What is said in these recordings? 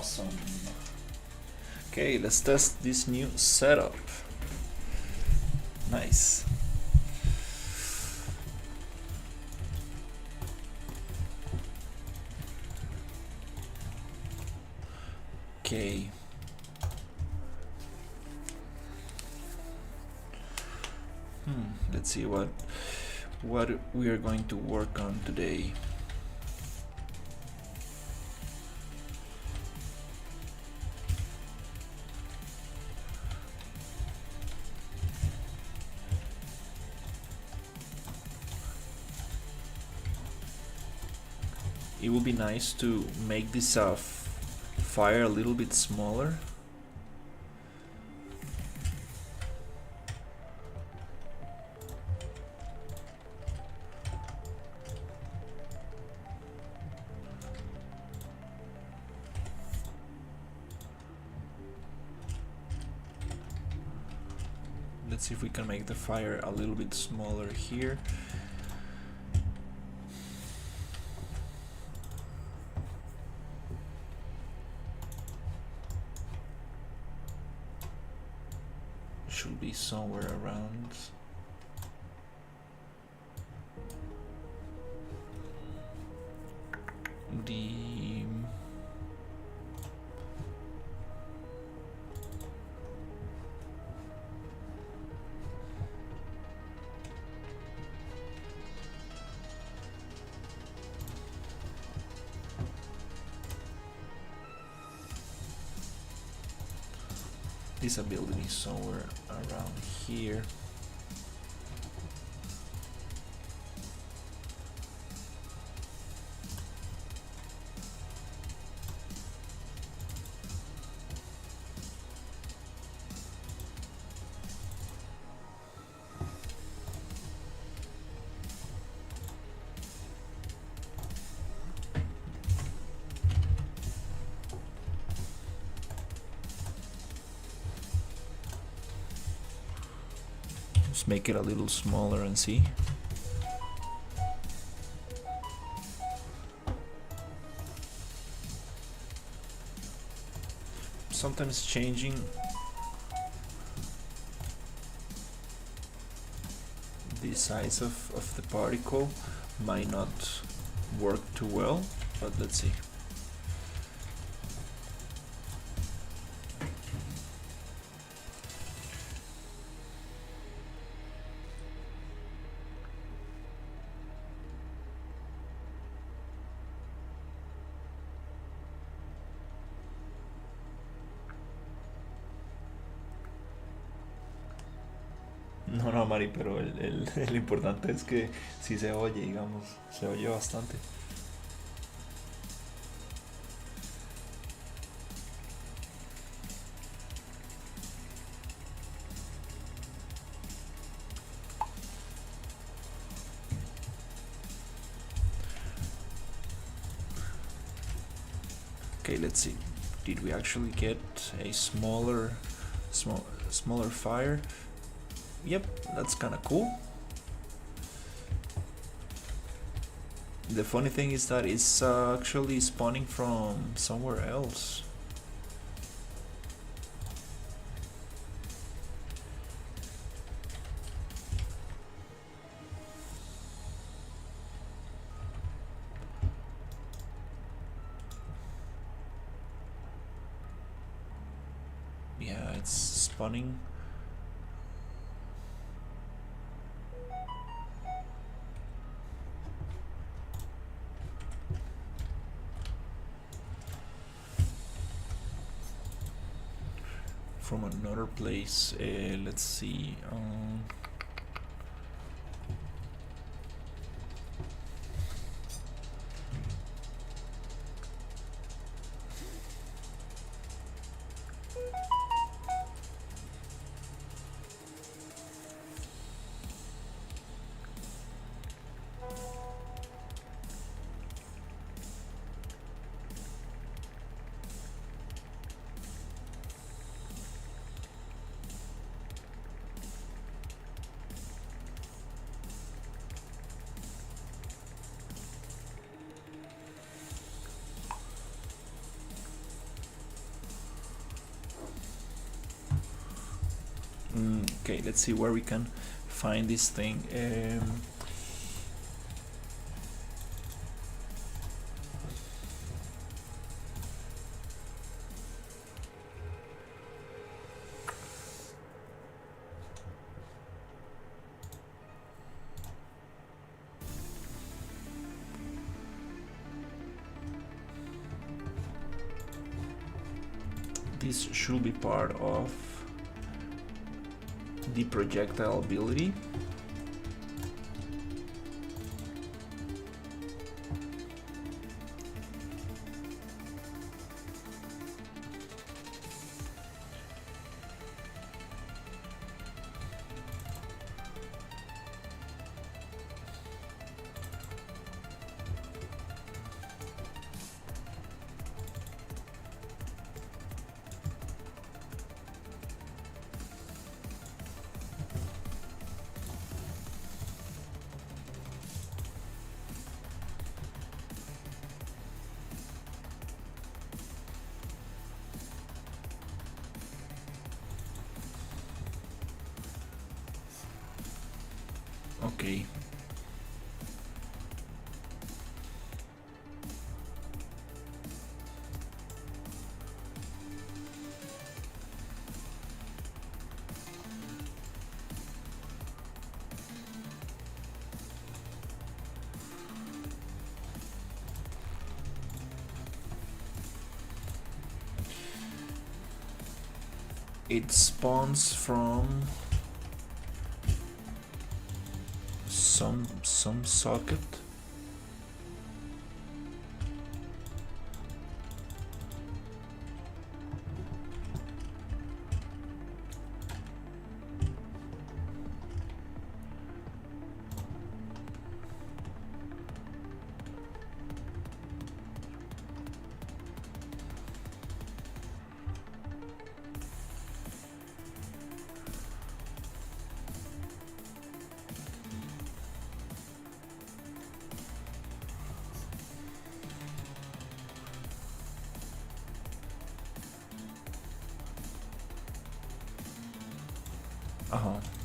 Awesome. Okay, let's test this new setup. Nice. Okay. Let's see what we are going to work on today. It would be nice to make this fire a little bit smaller. Let's see if we can make the fire a little bit smaller here. Should be somewhere around the this ability somewhere around here. Just make it a little smaller and see. Sometimes changing the size of the particle might not work too well, but let's see. No, Mari, pero el importante es que si se oye, digamos, se oye bastante. Okay, let's see. Did we actually get a smaller fire? Yep, that's kind of cool. The funny thing is that it's actually spawning from somewhere else. Yeah, it's spawning. From another place. Let's see. Okay, let's see where we can find this thing. This should be part of the projectile ability. Okay. It spawns from some socket.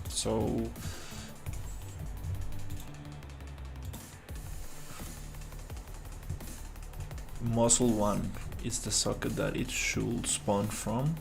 So muscle 1 is the socket that it should spawn from.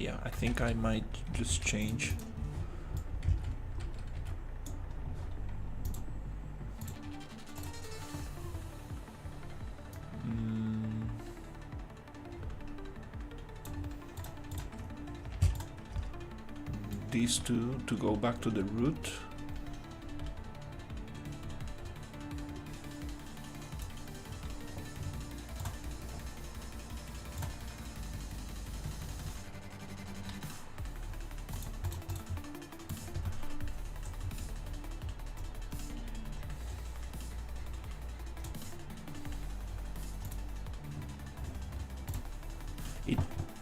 Yeah, I think I might just change. These two to go back to the root.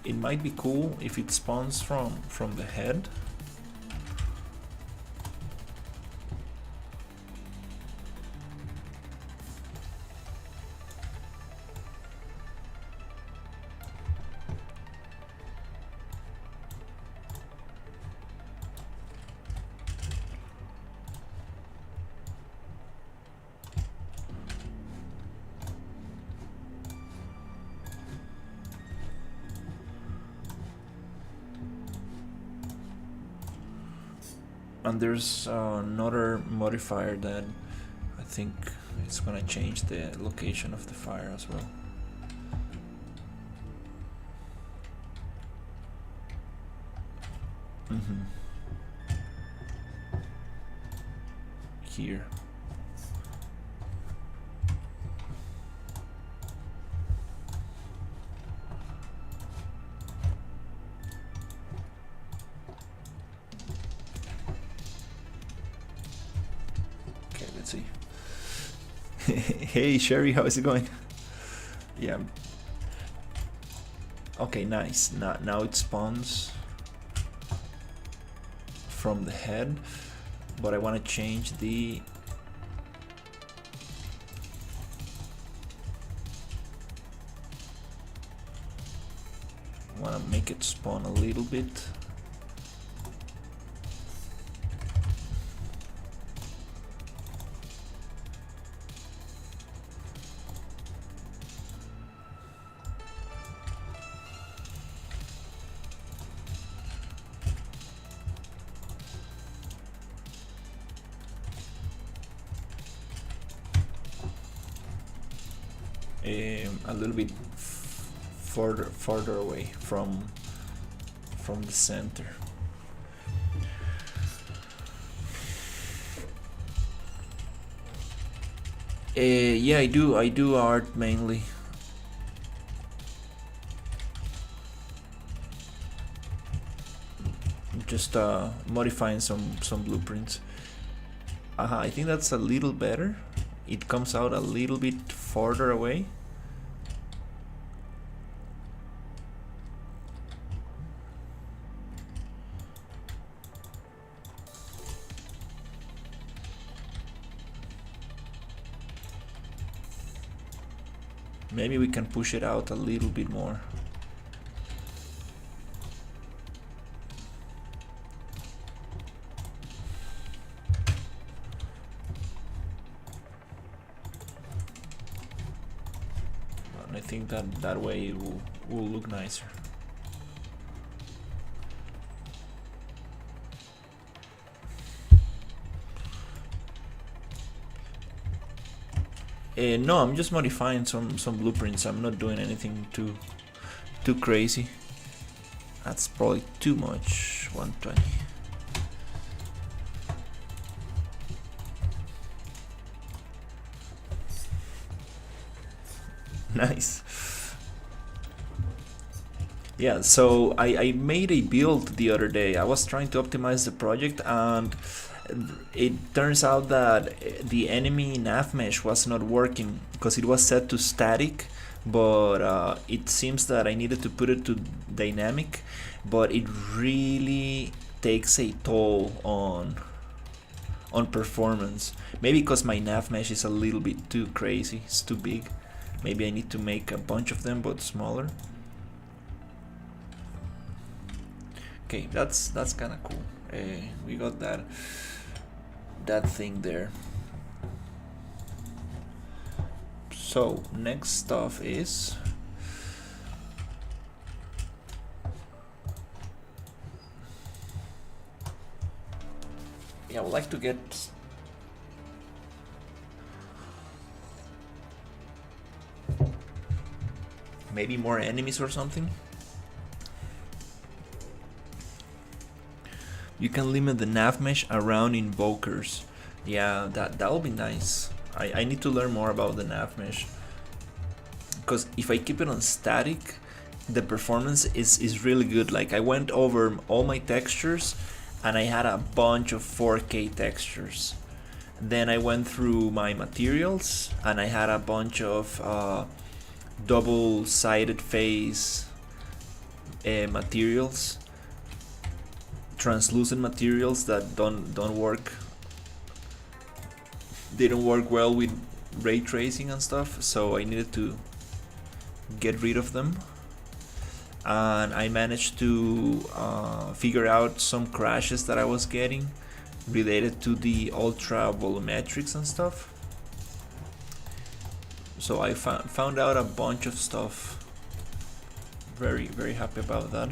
It might be cool if it spawns from the head. And there's another modifier that I think it's gonna change the location of the fire as well. Here. Hey Sherry, how is it going? Yeah. Okay, nice. Now it spawns from the head, but I want to change the want to make it spawn a little bit. A little bit farther away from the center. Yeah, I do art mainly. Just modifying some blueprints. I think that's a little better. It comes out a little bit farther away. Maybe we can push it out a little bit more. And I think that way it will look nicer. No, I'm just modifying some blueprints. I'm not doing anything too crazy. That's probably too much. 120. Nice. Yeah, so I made a build the other day. I was trying to optimize the project, and it turns out that the enemy nav mesh was not working because it was set to static, but it seems that I needed to put it to dynamic, but it really takes a toll on performance. Maybe because my nav mesh is a little bit too crazy, it's too big. Maybe I need to make a bunch of them but smaller. Okay, that's kind of cool. We got that thing there. So next stuff is I would like to get maybe more enemies or something. You can limit the nav mesh around invokers. Yeah, that'll be nice. I need to learn more about the nav mesh, because if I keep it on static, the performance is really good. Like, I went over all my textures and I had a bunch of 4K textures. Then I went through my materials and I had a bunch of double-sided phase materials, translucent materials that don't work. They don't work well with ray tracing and stuff, so I needed to get rid of them. And I managed to figure out some crashes that I was getting related to the ultra volumetrics and stuff. So I found out a bunch of stuff. Very, very happy about that.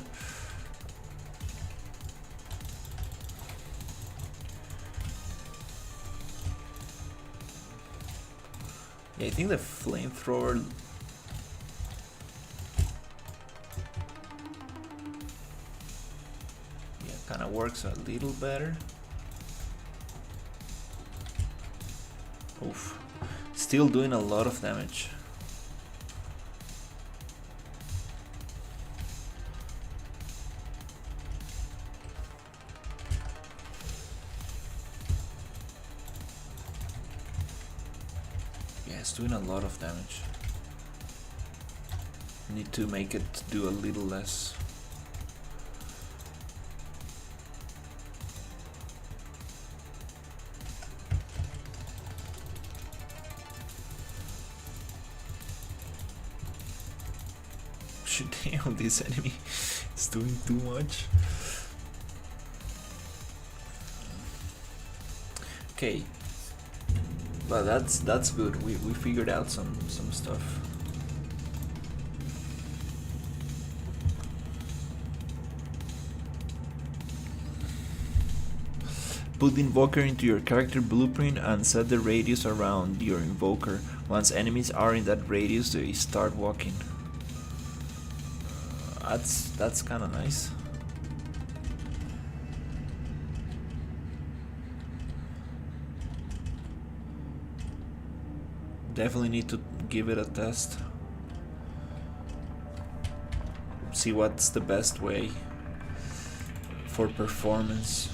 Yeah, I think the flamethrower kind of works a little better. Oof. Still doing a lot of damage. it's doing a lot of damage. Need to make it do a little less. Damn, this enemy is doing too much. Okay, but that's good. We figured out some stuff. Put the invoker into your character blueprint and set the radius around your invoker. Once enemies are in that radius, they start walking. That's kind of nice. Definitely need to give it a test. See what's the best way for performance.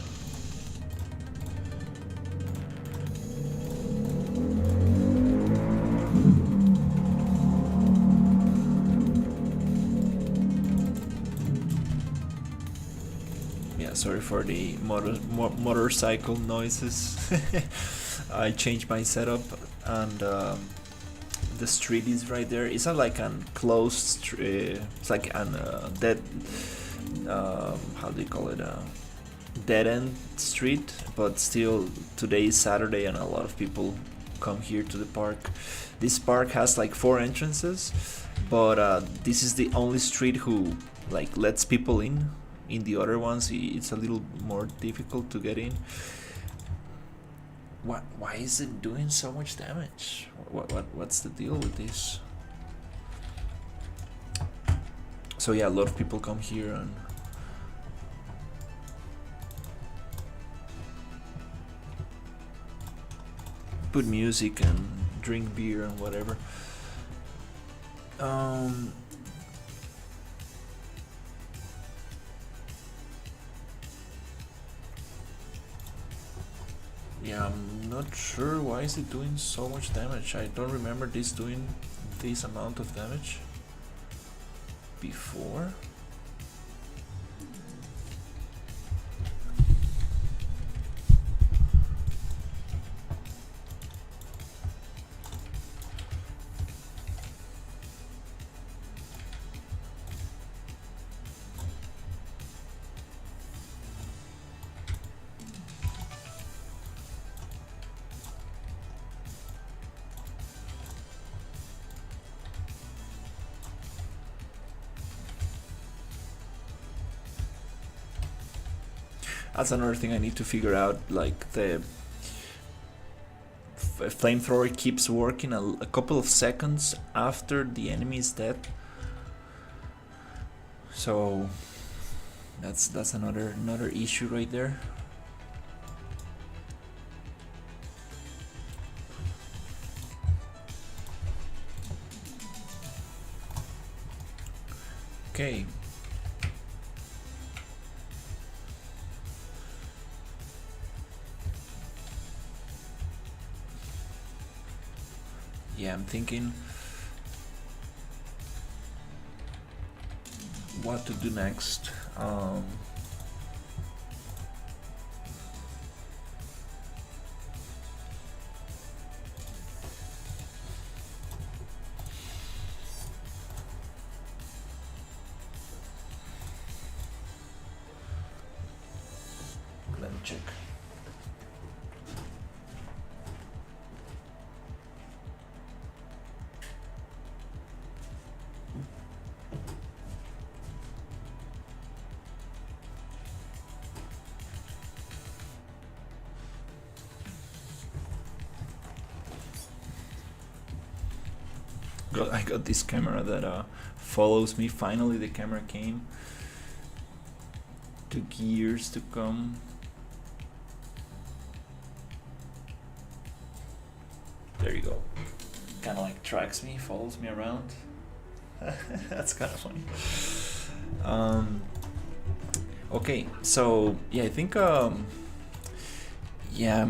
Sorry for the motorcycle noises. I changed my setup, and the street is right there. It's not like an closed street. It's like an dead. How do you call it? Dead end street. But still, today is Saturday, and a lot of people come here to the park. This park has like 4 entrances, but this is the only street who like lets people in. In the other ones, it's a little more difficult to get in. Why is it doing so much damage? What's the deal with this? So yeah, a lot of people come here and put music and drink beer and whatever. Yeah, I'm not sure why is it doing so much damage. I don't remember this doing this amount of damage before. That's another thing I need to figure out, like the flamethrower keeps working a couple of seconds after the enemy is dead. So that's another issue right there. Okay. Yeah, I'm thinking what to do next. Let me check. I got this camera that follows me. Finally, the camera came. Took years to come. There you go. Kind of like tracks me, follows me around. That's kind of funny. Okay, so yeah, I think yeah,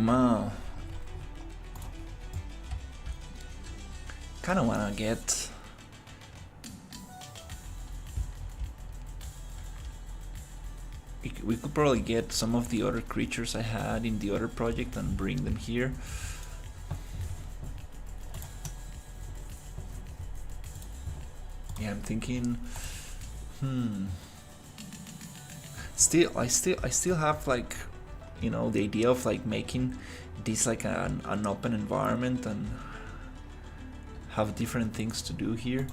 Kind of wanna get. We could probably get some of the other creatures I had in the other project and bring them here. Yeah, I'm thinking. I still have like, the idea of like making this like an open environment and have different things to do here.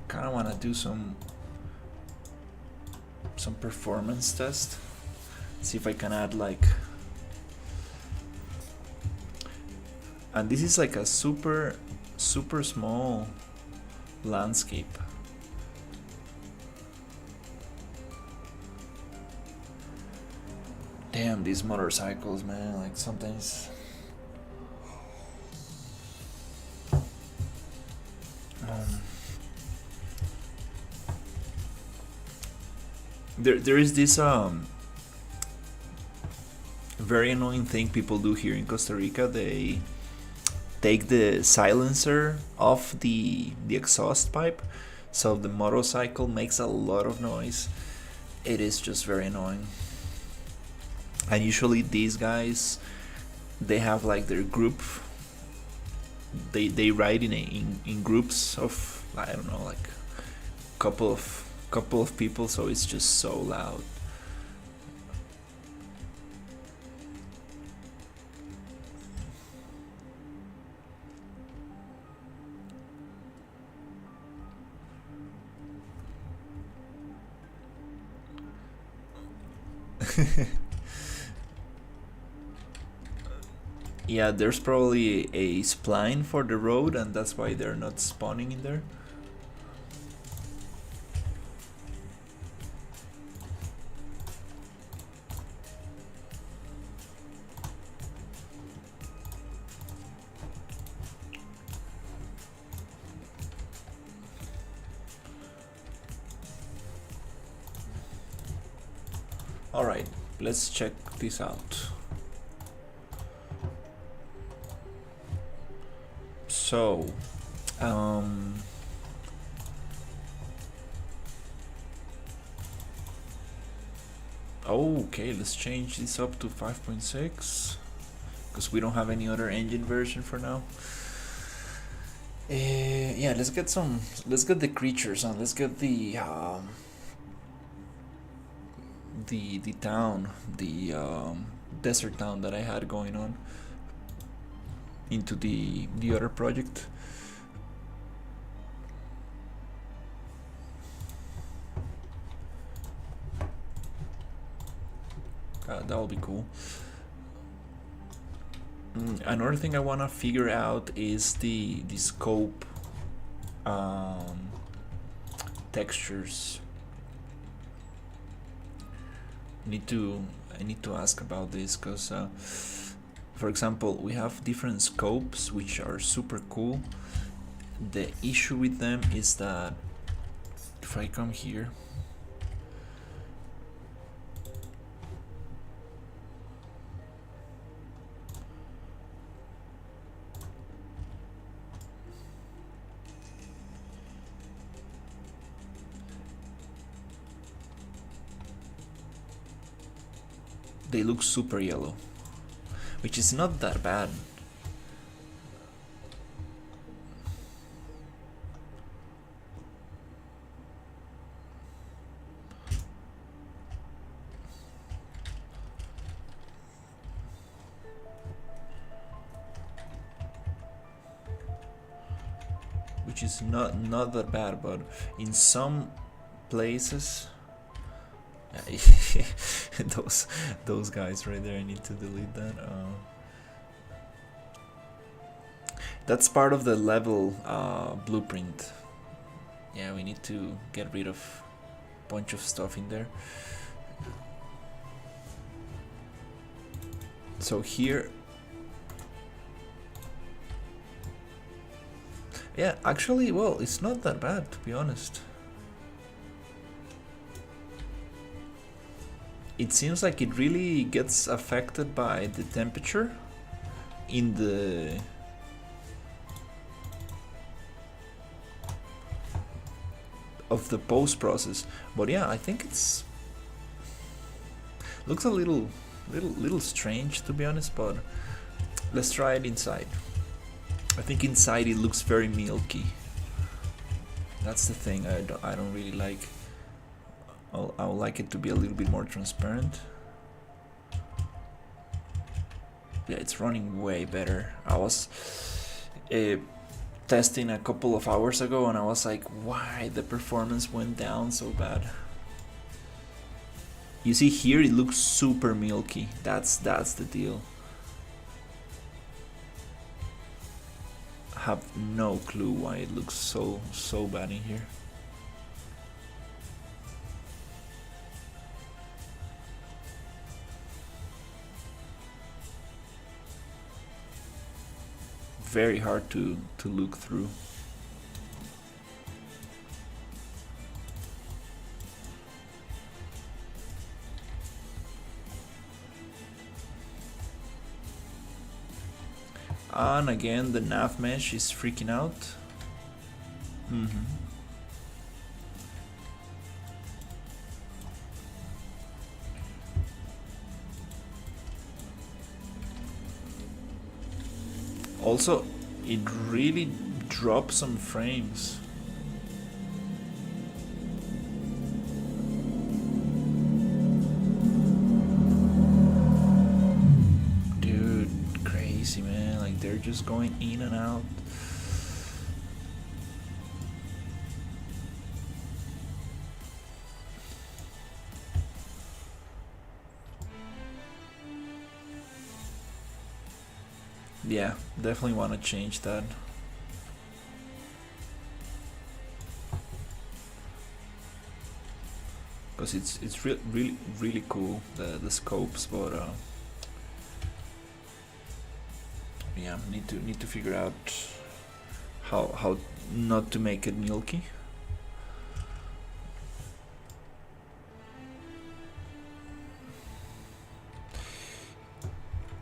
Kind of want to do some performance test. See if I can add like, and this is like a super small landscape. Damn, these motorcycles, man, like sometimes. There is this very annoying thing people do here in Costa Rica. They take the silencer off the exhaust pipe, so the motorcycle makes a lot of noise. It is just very annoying. And usually these guys, they have like their group. They ride in groups of, I don't know, like couple of people, so it's just so loud. Yeah, there's probably a spline for the road, and that's why they're not spawning in there. Alright, let's check this out. So, okay, let's change this up to 5.6 because we don't have any other engine version for now. Yeah, let's get the creatures on. Let's get the town, the desert town that I had going on into the other project. That'll be cool. Another thing I wanna figure out is the scope textures. I need to ask about this because for example, we have different scopes which are super cool. The issue with them is that if I come here, they look super yellow, which is not that bad. which is not that bad, but in some places, those guys right there, I need to delete that. That's part of the level blueprint. Yeah, we need to get rid of a bunch of stuff in there. So here, yeah, actually, well, it's not that bad, to be honest. It seems like it really gets affected by the temperature in the of the post process, but yeah, I think it's looks a little strange, to be honest, but let's try it inside. I think inside it looks very milky. That's the thing I don't really like. I would like it to be a little bit more transparent. Yeah, it's running way better. I was testing a couple of hours ago and I was like, why the performance went down so bad? You see here it looks super milky. That's the deal. I have no clue why it looks so bad in here. Very hard to look through. And again, the nav mesh is freaking out. Also, it really drops some frames. Dude, crazy, man. Like, they're just going in and out. Yeah, definitely want to change that. Because it's really cool, the scopes, but yeah, need to figure out how not to make it milky.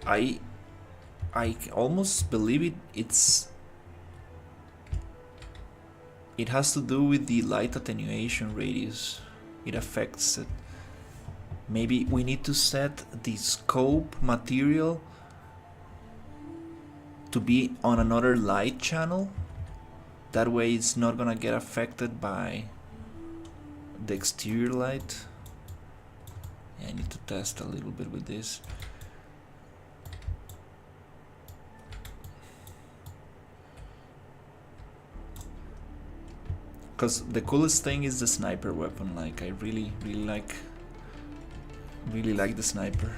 I almost believe it has to do with the light attenuation radius. It affects it. Maybe we need to set the scope material to be on another light channel. That way it's not gonna get affected by the exterior light. Yeah, I need to test a little bit with this. Because the coolest thing is the sniper weapon. Like, I really like the sniper.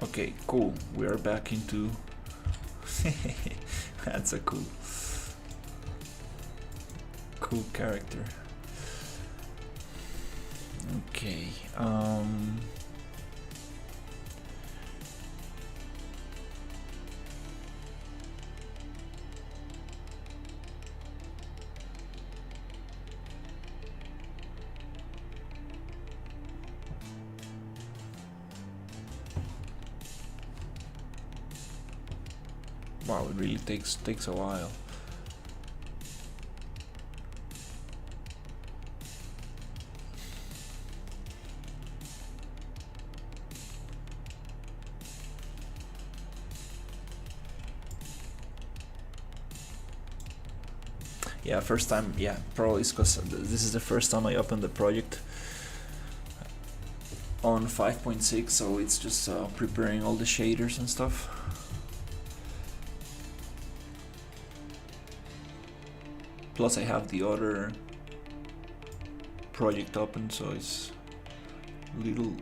Okay, cool. We are back into. That's a cool character. Okay. Wow, it really takes a while. Yeah, first time. Yeah, probably it's because this is the first time I opened the project on 5.6, so it's just preparing all the shaders and stuff. Plus I have the other project open, so it's little.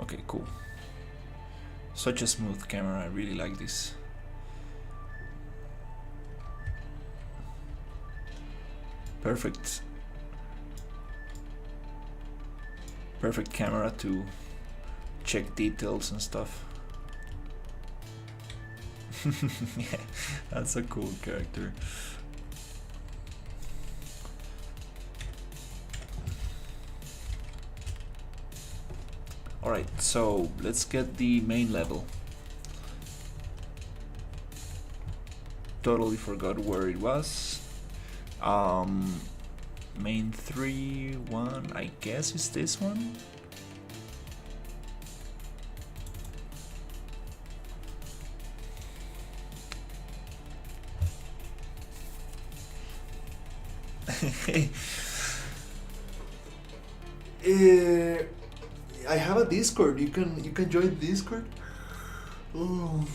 Okay, cool. Such a smooth camera, I really like this. Perfect. Perfect camera to check details and stuff. Yeah, that's a cool character. Alright, so let's get the main level. Totally forgot where it was. Main 3, 1, I guess is this one. I have a Discord. You can join Discord. Oh.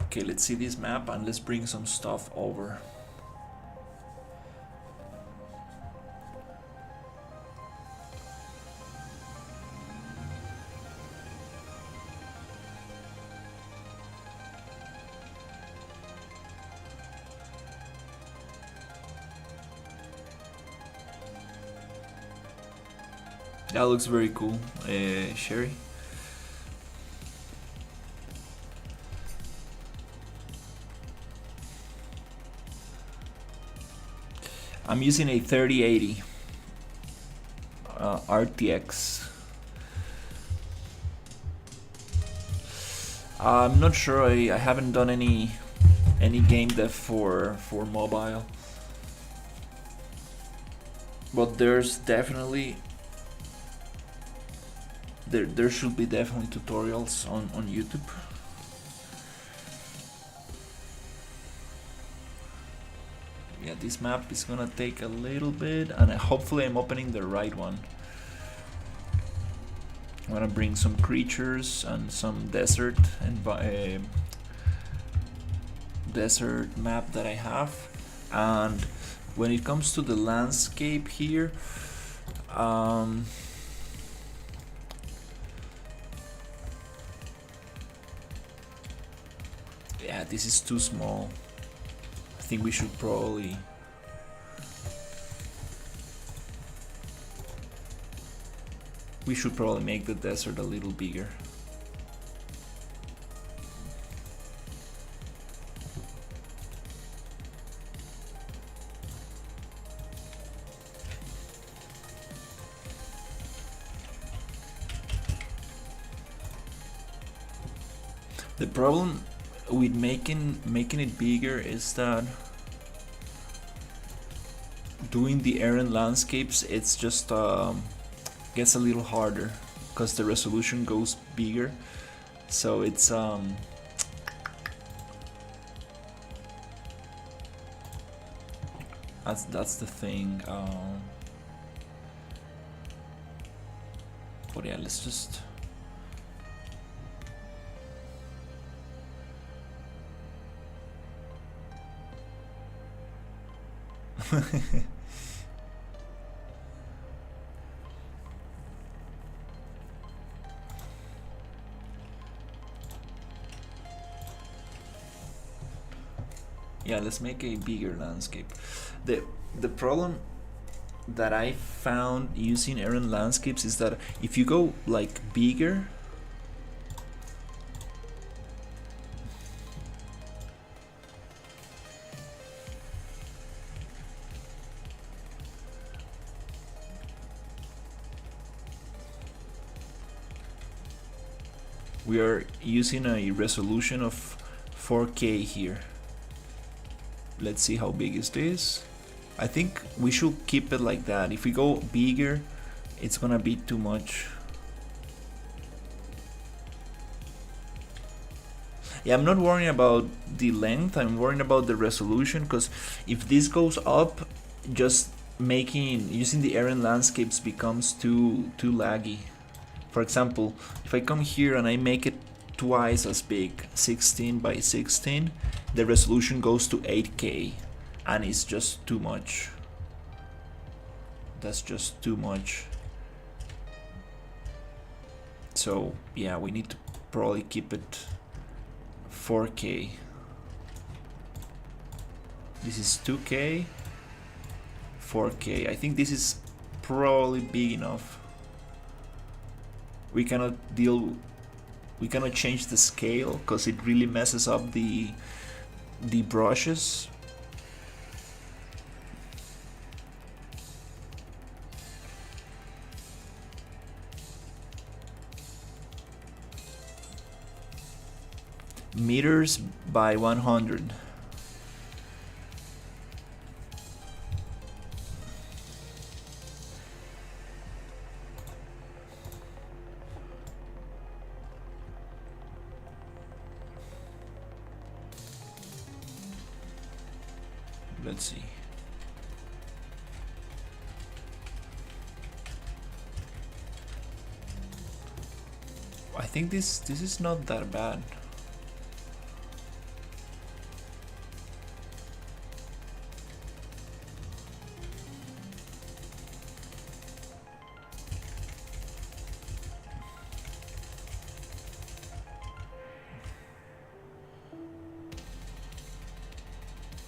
Okay, let's see this map and let's bring some stuff over. That looks very cool, Sherry. I'm using a 3080 RTX. I'm not sure. I haven't done any game dev for mobile, but there's definitely there should be definitely tutorials on YouTube. Yeah, this map is gonna take a little bit, and hopefully I'm opening the right one. I'm gonna bring some creatures and some desert and desert map that I have. And when it comes to the landscape here, yeah, this is too small. I think we should probably make the desert a little bigger. The problem with making it bigger is that doing the air and landscapes, it's just gets a little harder because the resolution goes bigger, so it's that's the thing. But yeah, let's just yeah, let's make a bigger landscape. The problem that I found using Aaron landscapes is that if you go like bigger, We are using a resolution of 4K here. Let's see how big is this. I think we should keep it like that. If we go bigger, it's gonna be too much. Yeah, I'm not worrying about the length, I'm worrying about the resolution, because if this goes up, just using the Aaron landscapes becomes too laggy. For example, if I come here and I make it twice as big, 16 by 16, the resolution goes to 8K, and it's just too much. That's just too much. So yeah, we need to probably keep it 4K. This is 2K, 4K. I think this is probably big enough. We cannot change the scale because it really messes up the brushes. Meters by 100. Let's see. I think this is not that bad.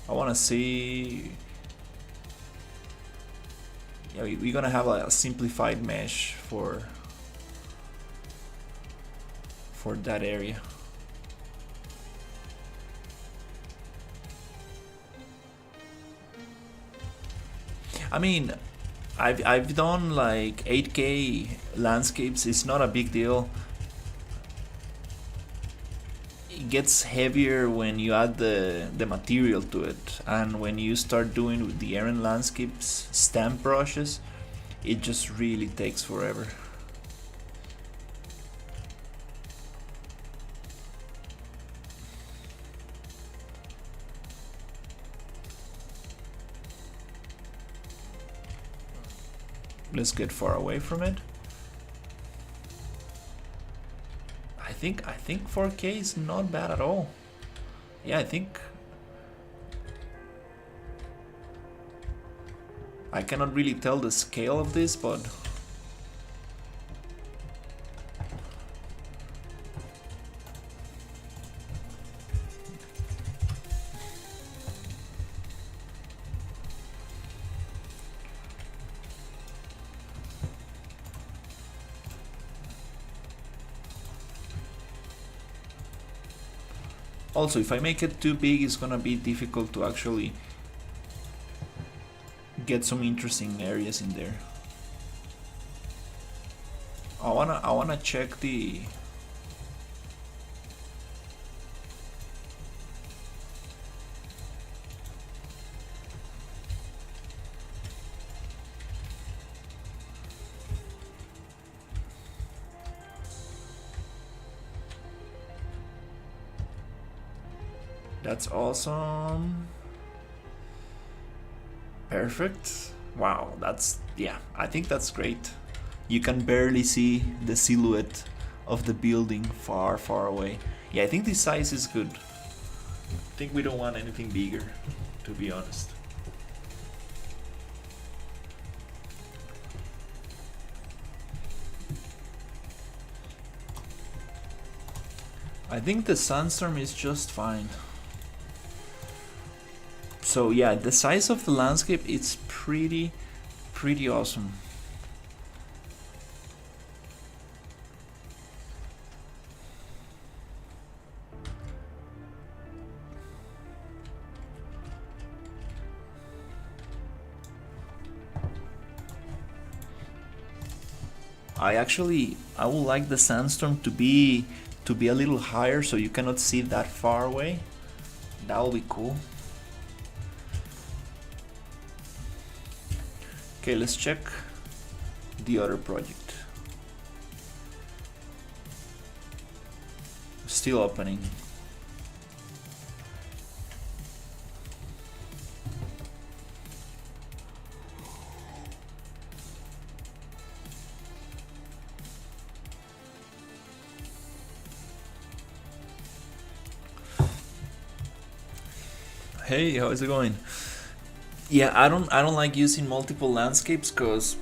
I want to see. Yeah, we're gonna have a simplified mesh for that area. I mean, I've done like 8K landscapes. It's not a big deal. It gets heavier when you add the material to it, and when you start doing with the Aaron landscapes stamp brushes, it just really takes forever. Let's get far away from it. I think 4K is not bad at all. Yeah, I think I cannot really tell the scale of this, but also, if I make it too big, it's gonna be difficult to actually get some interesting areas in there. I wanna check the That's awesome. Perfect. Wow, yeah, I think that's great. You can barely see the silhouette of the building far, far away. Yeah, I think this size is good. I think we don't want anything bigger, to be honest. I think the sandstorm is just fine. So yeah, the size of the landscape, it's pretty awesome. I would like the sandstorm to be to be a little higher so you cannot see that far away. That will be cool. Okay, let's check the other project. Still opening. Hey, how's it going? Yeah, I don't like using multiple landscapes because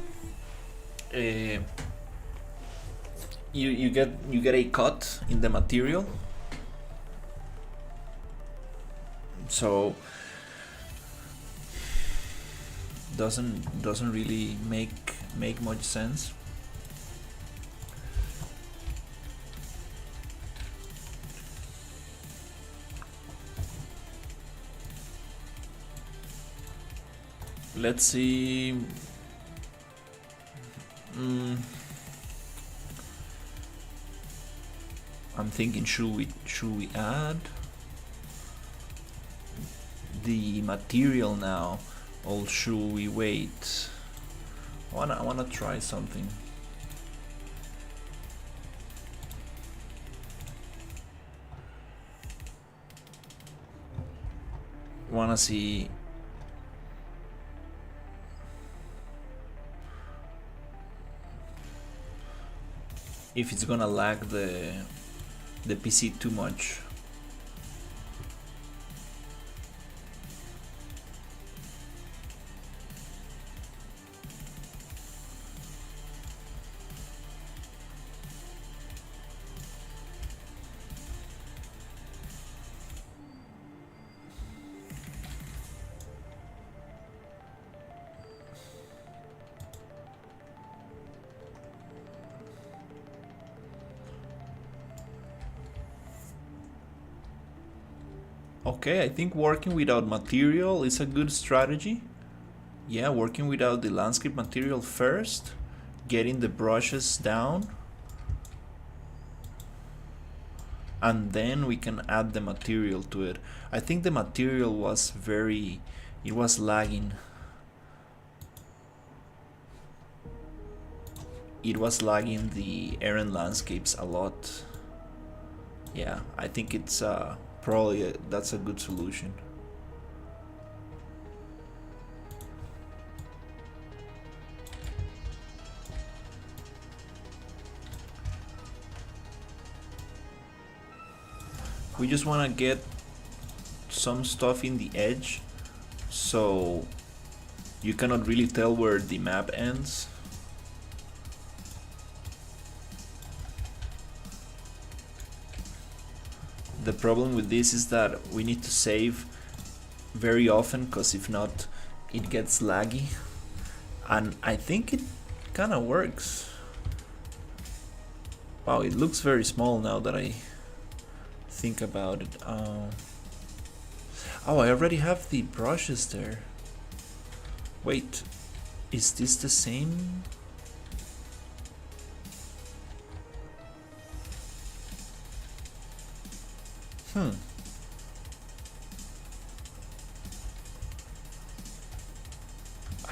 you get a cut in the material, so doesn't really make much sense. Let's see. I'm thinking, should we add the material now, or should we wait? I wanna try something. Wanna see if it's gonna lag the PC too much. Okay, I think working without material is a good strategy. Yeah, working without the landscape material first, getting the brushes down, and then we can add the material to it. I think the material was it was lagging. It was lagging the Eren landscapes a lot. Yeah, I think it's probably that's a good solution. We just want to get some stuff in the edge so you cannot really tell where the map ends. The problem with this is that we need to save very often, because if not it gets laggy, and I think it kind of works. Wow, it looks very small now that I think about it. Oh, I already have the brushes there. Wait, is this the same? I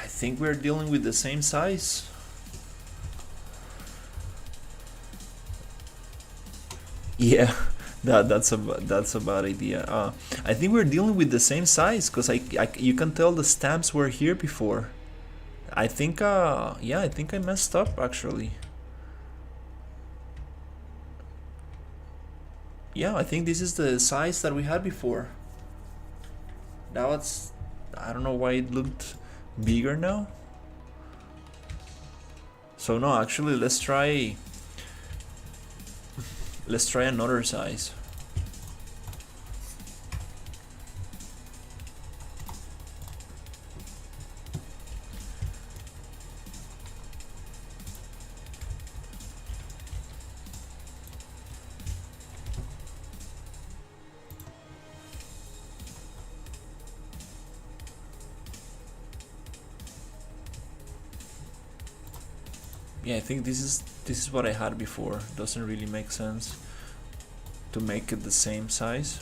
think we're dealing with the same size. Yeah, that's a bad idea. I think we're dealing with the same size, because you can tell the stamps were here before. I think yeah, I think I messed up actually. Yeah, I think this is the size that we had before. Now it's, I don't know why it looked bigger now. So no, actually let's try another size. Yeah, I think this is what I had before. Doesn't really make sense. to make it the same size.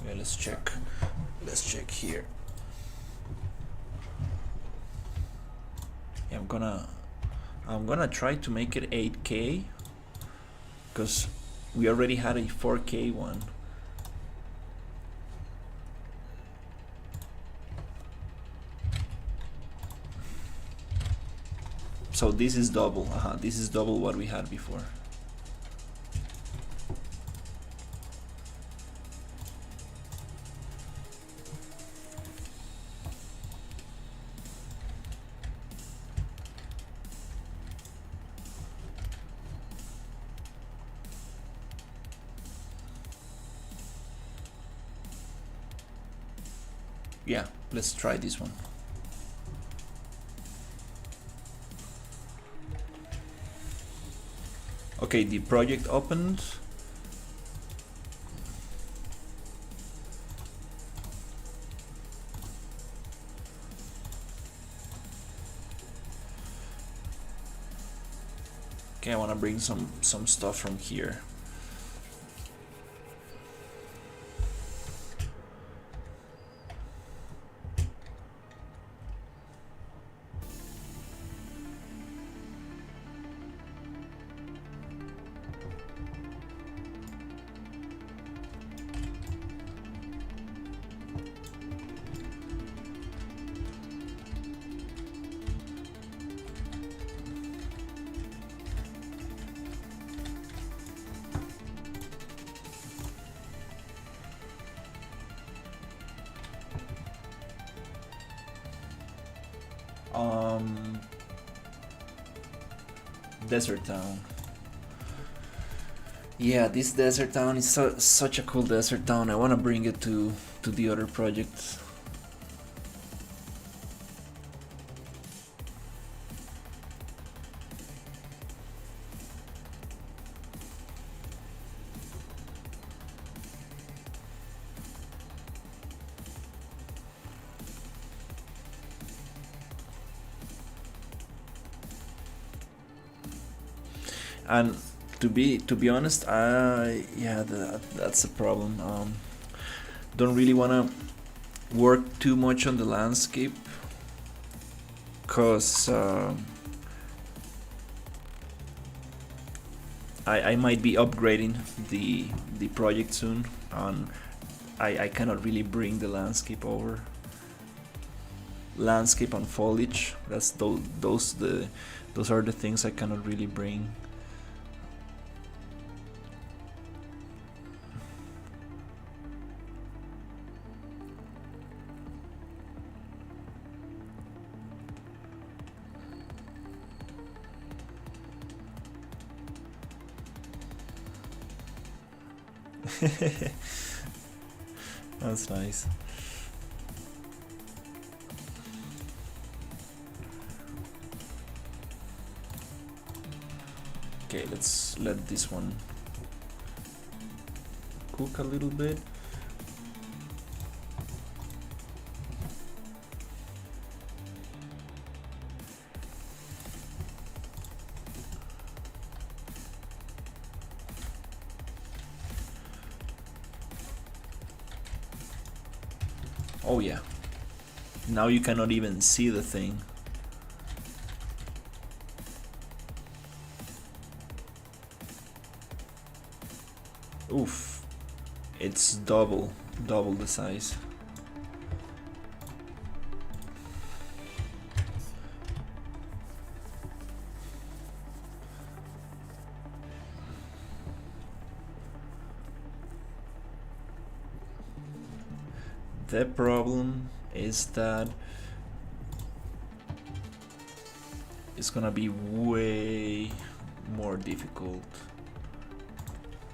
Okay, let's check. Let's check here. Yeah, I'm gonna try to make it 8K because we already had a 4K one. So this is double. This is double what we had before. Yeah, let's try this one. Okay, the project opened. Okay, I want to bring some stuff from here. Desert town. Yeah, this desert town is such a cool desert town. I want to bring it to the other projects. And to be honest, yeah, that's a problem. Don't really wanna work too much on the landscape, cause I might be upgrading the project soon, and I cannot really bring the landscape over. Landscape and foliage. That's those are the things I cannot really bring. That's nice. Okay, let's let this one cook a little bit. Oh yeah. Now you cannot even see the thing. Oof. It's double the size. The problem is that it's gonna be way more difficult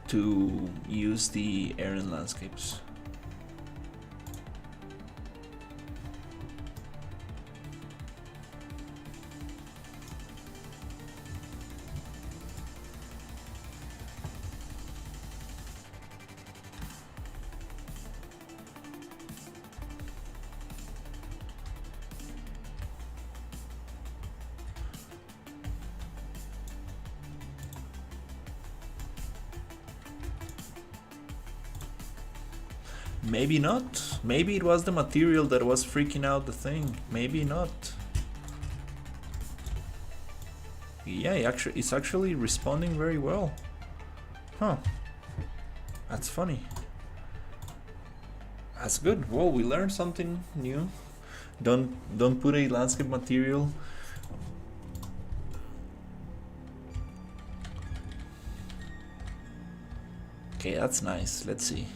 to use the aerial landscapes. Maybe not. Maybe it was the material that was freaking out the thing. Maybe not. Yeah, it's actually responding very well. Huh. That's funny. That's good. Whoa, we learned something new. Don't put a landscape material. Okay, that's nice. Let's see.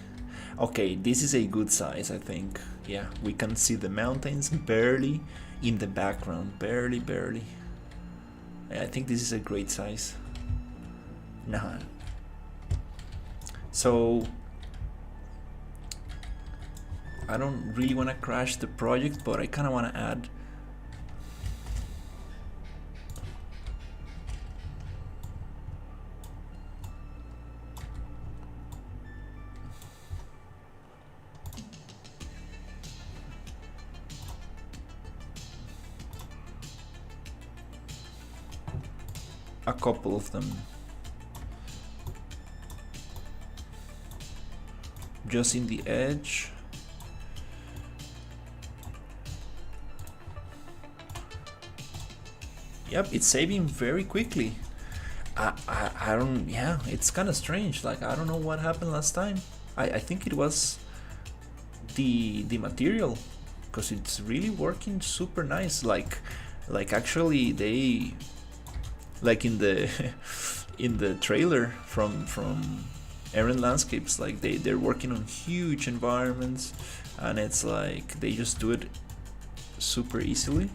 Okay, this is a good size, I think. Yeah, we can see the mountains barely in the background. Barely, barely. I think this is a great size. Nah. So I don't really want to crash the project, but I kind of want to add a couple of them. Just in the edge. Yep, it's saving very quickly. I don't, yeah, it's kind of strange. Like, I don't know what happened last time. I think it was the material, because it's really working super nice. Like actually they, like in the in the trailer from Aaron Landscapes, like they're working on huge environments, and it's like they just do it super easily.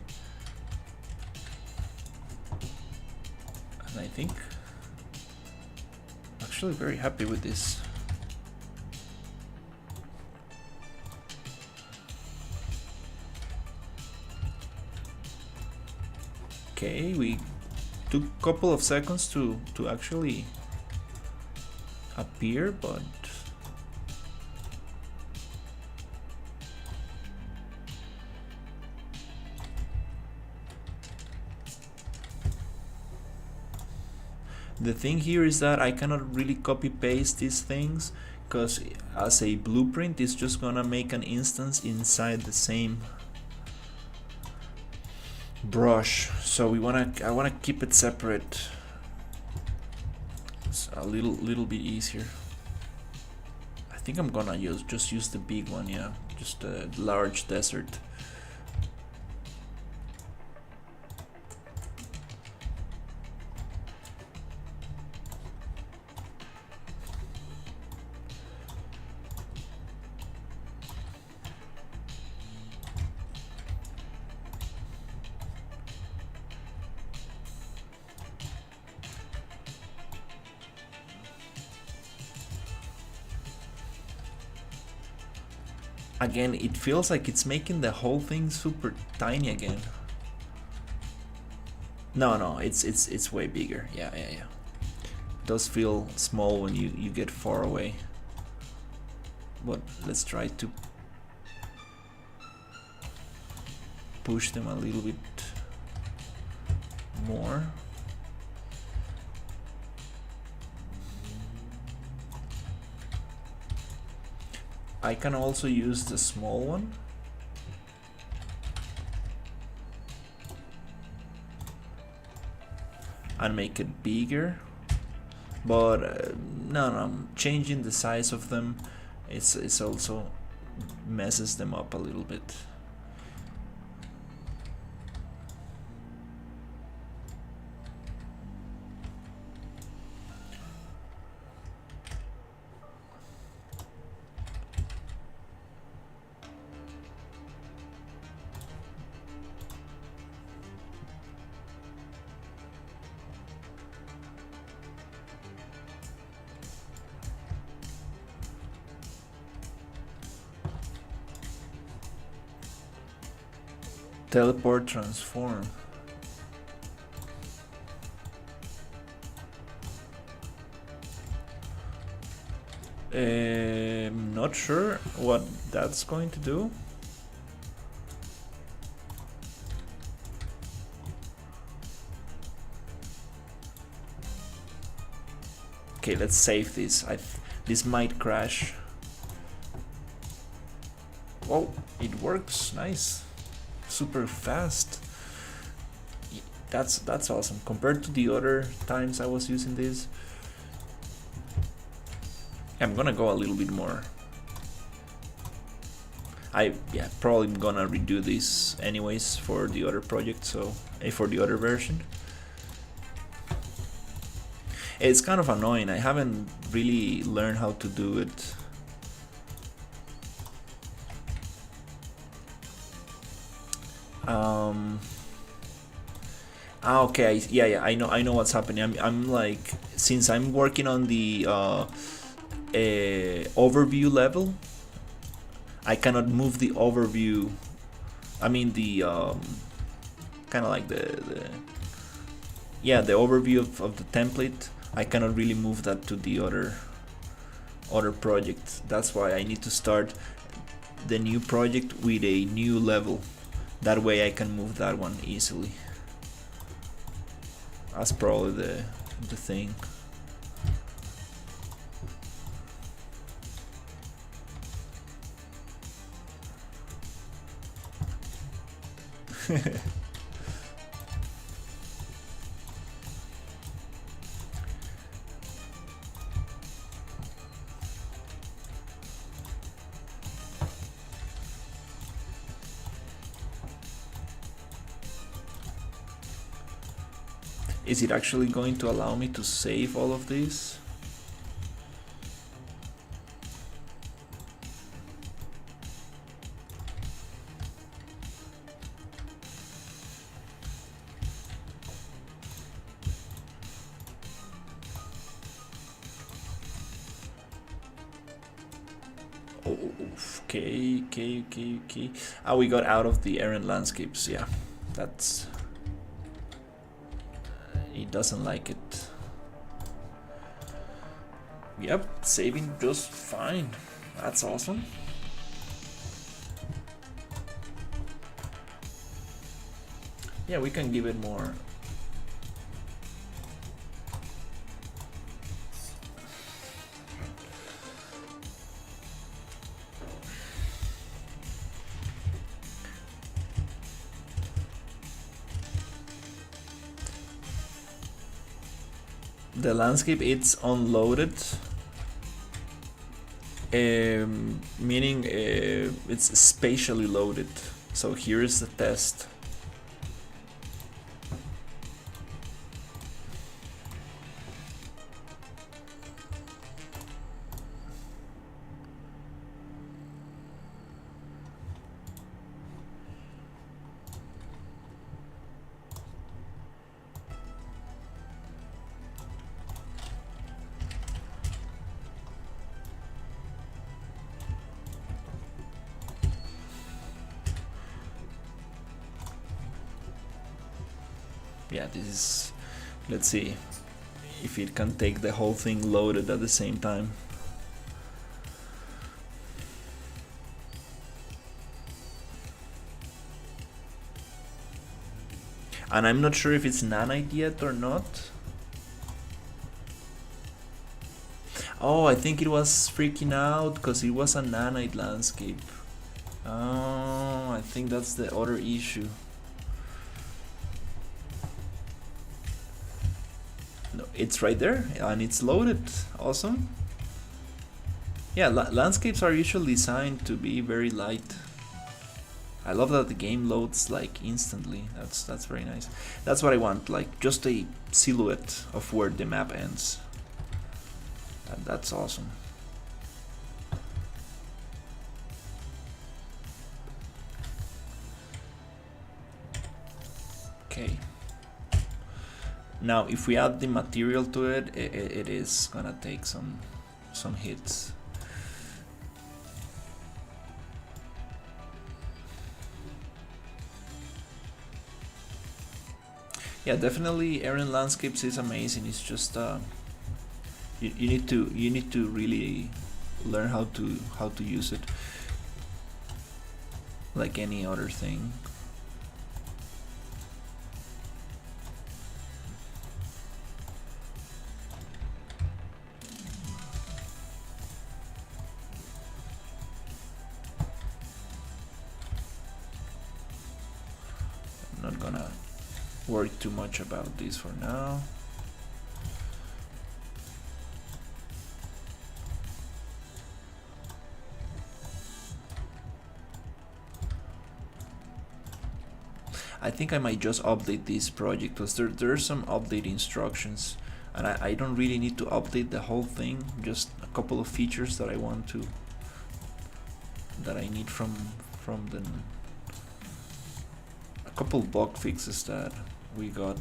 And I think actually very happy with this. Okay, we took a couple of seconds to actually appear, but the thing here is that I cannot really copy paste these things, because as a blueprint it's just gonna make an instance inside the same brush. So I wanna keep it separate. It's a little bit easier. I think I'm gonna just use the big one, yeah, just a large desert. Again, it feels like it's making the whole thing super tiny again. No, it's way bigger. Yeah. It does feel small when you get far away. But let's try to push them a little bit more. I can also use the small one. And make it bigger. But no, I'm changing the size of them. It's also messes them up a little bit. Teleport transform. Not sure what that's going to do. Okay, let's save this. This might crash. Whoa, it works. Nice. Super fast. That's awesome. Compared to the other times I was using this, I'm gonna go a little bit more. Probably gonna redo this anyways for the other project, so for the other version. It's kind of annoying. I haven't really learned how to do it. Okay, yeah, I know what's happening. I'm like, since I'm working on the overview level, I cannot move the overview. I mean the kind of like the overview of the template. I cannot really move that to the other project. That's why I need to start the new project with a new level. That way I can move that one easily. That's probably the thing. Is it actually going to allow me to save all of these? Okay. We got out of the errand landscapes. Yeah, that's... It doesn't like it. Yep, saving just fine. That's awesome. Yeah, we can give it more. The landscape, it's unloaded, meaning it's spatially loaded. So here is the test. Yeah, this is... Let's see if it can take the whole thing loaded at the same time. And I'm not sure if it's nanite yet or not. Oh, I think it was freaking out because it was a nanite landscape. Oh, I think that's the other issue. No, it's right there and it's loaded. Awesome. Yeah, landscapes are usually designed to be very light. I love that the game loads like instantly. That's very nice. That's what I want, like just a silhouette of where the map ends. That's awesome. Okay. Now, if we add the material to it, it is gonna take some hits. Yeah, definitely Aaron Landscapes is amazing. It's just you need to really learn how to use it, like any other thing. gonna worry too much about this for now. I think I might just update this project because there's some update instructions, and I don't really need to update the whole thing, just a couple of features that I want to, that I need from the, a couple bug fixes that we got.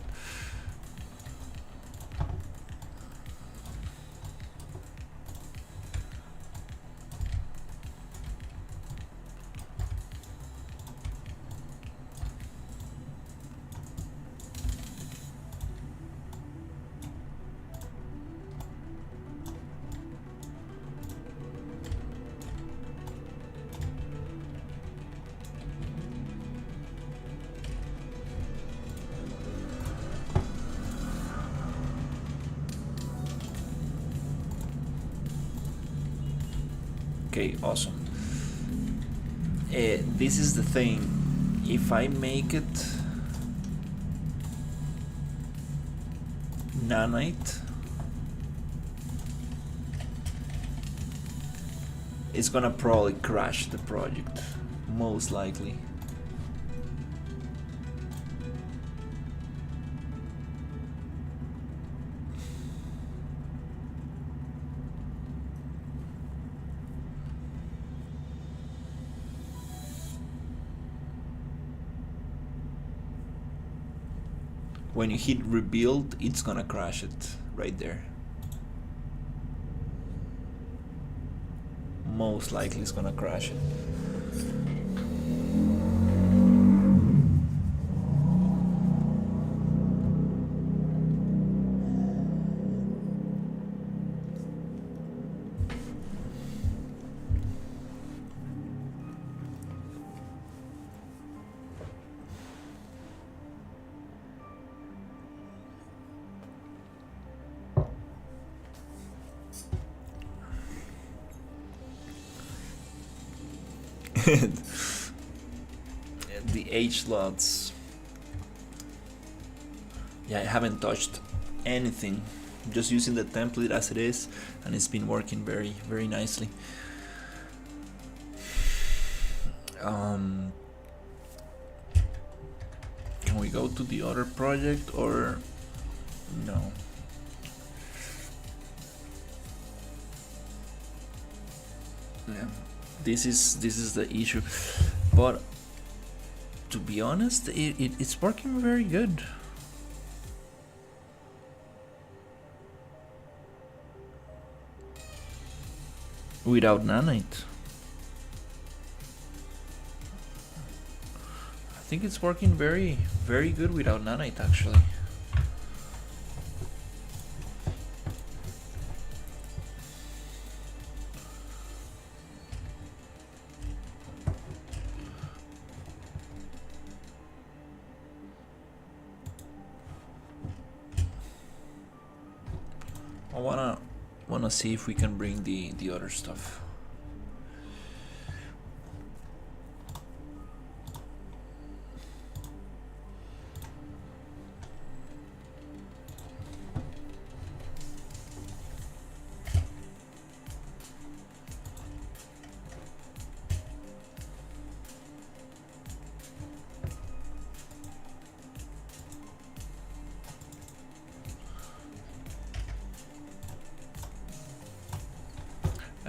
Okay, awesome. This is the thing. If I make it nanite, it's gonna probably crash the project, most likely. When you hit rebuild, it's gonna crash it right there. Most likely it's gonna crash it. The H slots. Yeah, I haven't touched anything. Just using the template as it is, and it's been working very, very nicely. Can we go to the other project or no? Yeah. This is the issue, but to be honest, it's working very good. Without nanite, I think it's working very, very good without nanite actually. I wanna see if we can bring the other stuff.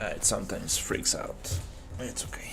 It sometimes freaks out. It's okay.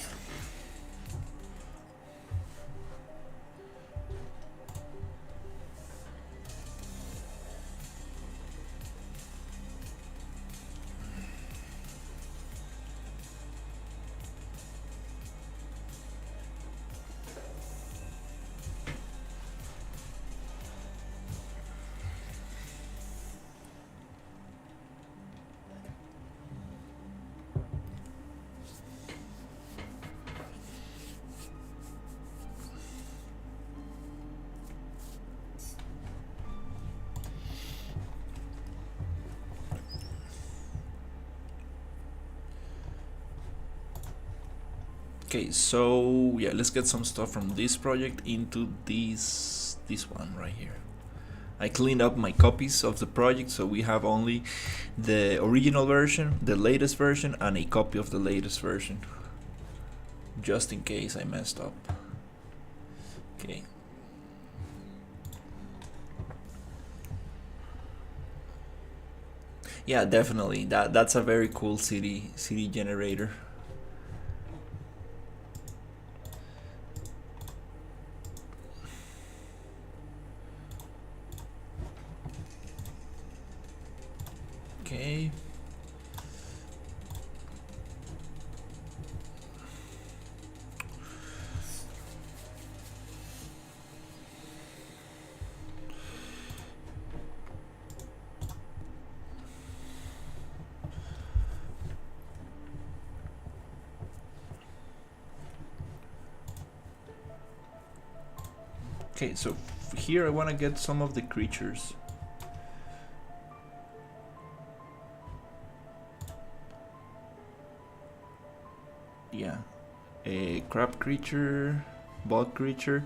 Okay, so yeah, let's get some stuff from this project into this this one right here. I cleaned up my copies of the project, so we have only the original version, the latest version, and a copy of the latest version, just in case I messed up. Okay. Yeah, definitely. That's a very cool city generator. Okay. Okay, so here I want to get some of the creatures. Yeah, a crab creature, bug creature.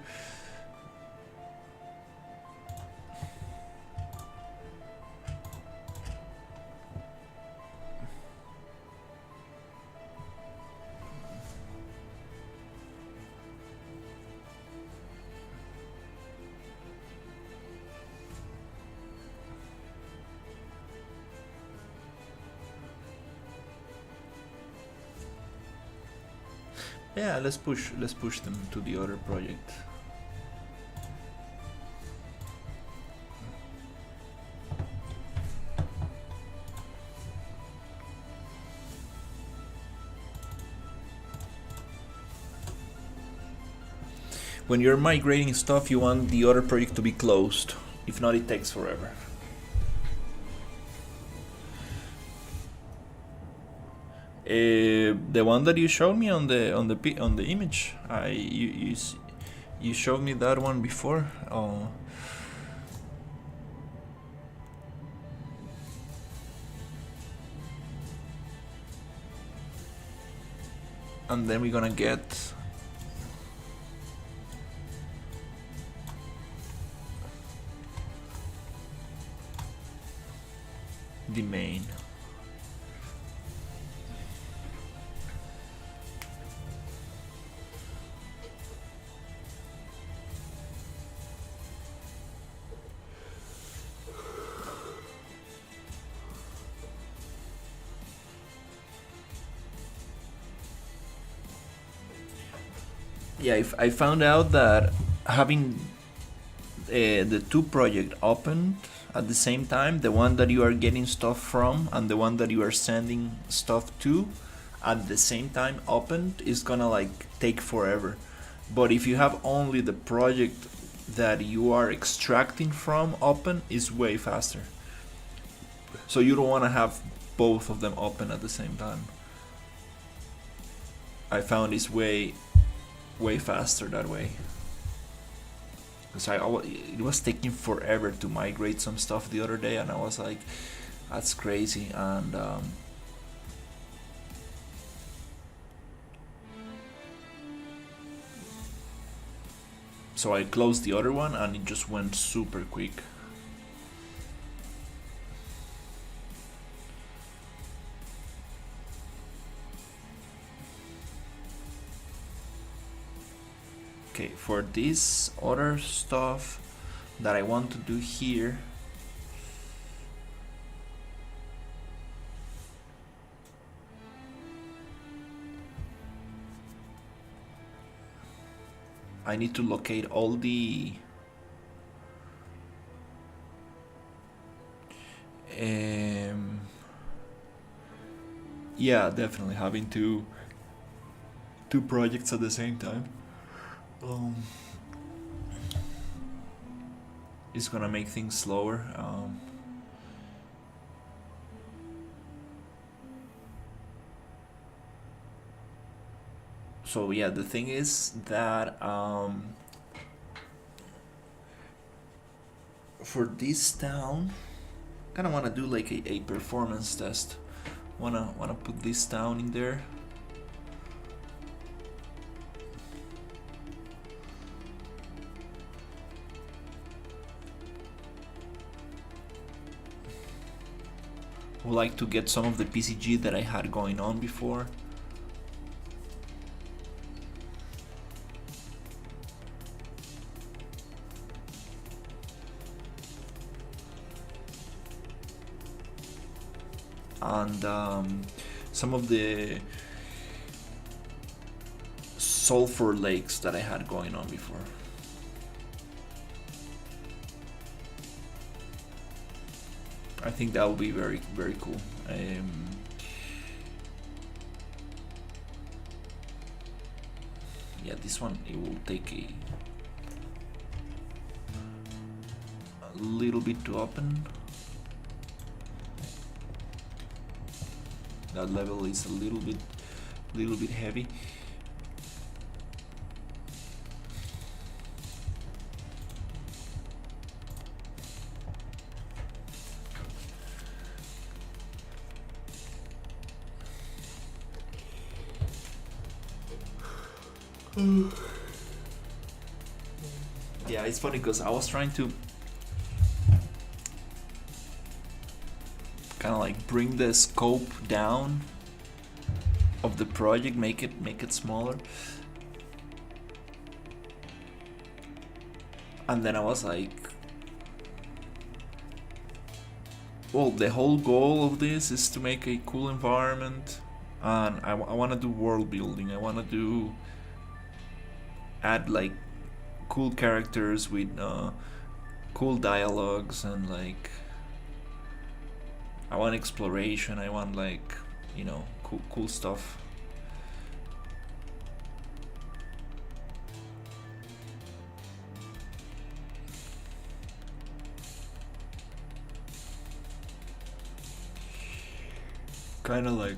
Yeah, let's push them to the other project. When you're migrating stuff, you want the other project to be closed. If not, it takes forever. The one that you showed me on the image, you showed me that one before. And then we're gonna get the main. Yeah, if I found out that having the two projects opened at the same time, the one that you are getting stuff from and the one that you are sending stuff to at the same time opened, is gonna like take forever. But if you have only the project that you are extracting from open, is way faster. So you don't want to have both of them open at the same time. I found it's way faster that way, because it was taking forever to migrate some stuff the other day, and I was like, that's crazy. And so I closed the other one and it just went super quick. Okay, for this other stuff that I want to do here, I need to locate all the yeah, definitely having two projects at the same time. It's gonna make things slower. So yeah, the thing is that for this town, kind of want to do like a performance test. Wanna put this town in there. would like to get some of the PCG that I had going on before. And some of the sulfur lakes that I had going on before. I think that would be very, very cool. Yeah, this one, it will take a little bit to open. That level is a little bit heavy. Yeah, it's funny because I was trying to kind of like bring the scope down of the project, make it smaller, and then I was like, well, the whole goal of this is to make a cool environment, and I want to do world building. I want to add like cool characters with cool dialogues, and like I want exploration. I want like, you know, cool stuff. Kind of like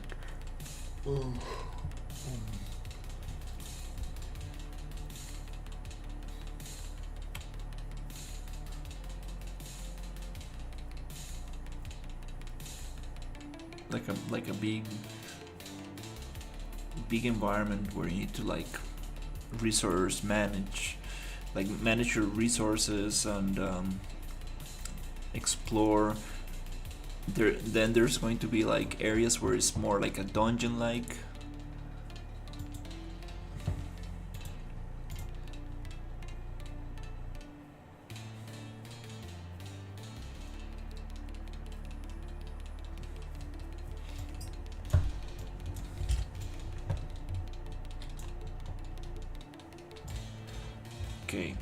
like a big environment where you need to like manage your resources and explore. Then there's going to be like areas where it's more like a dungeon like. Okay.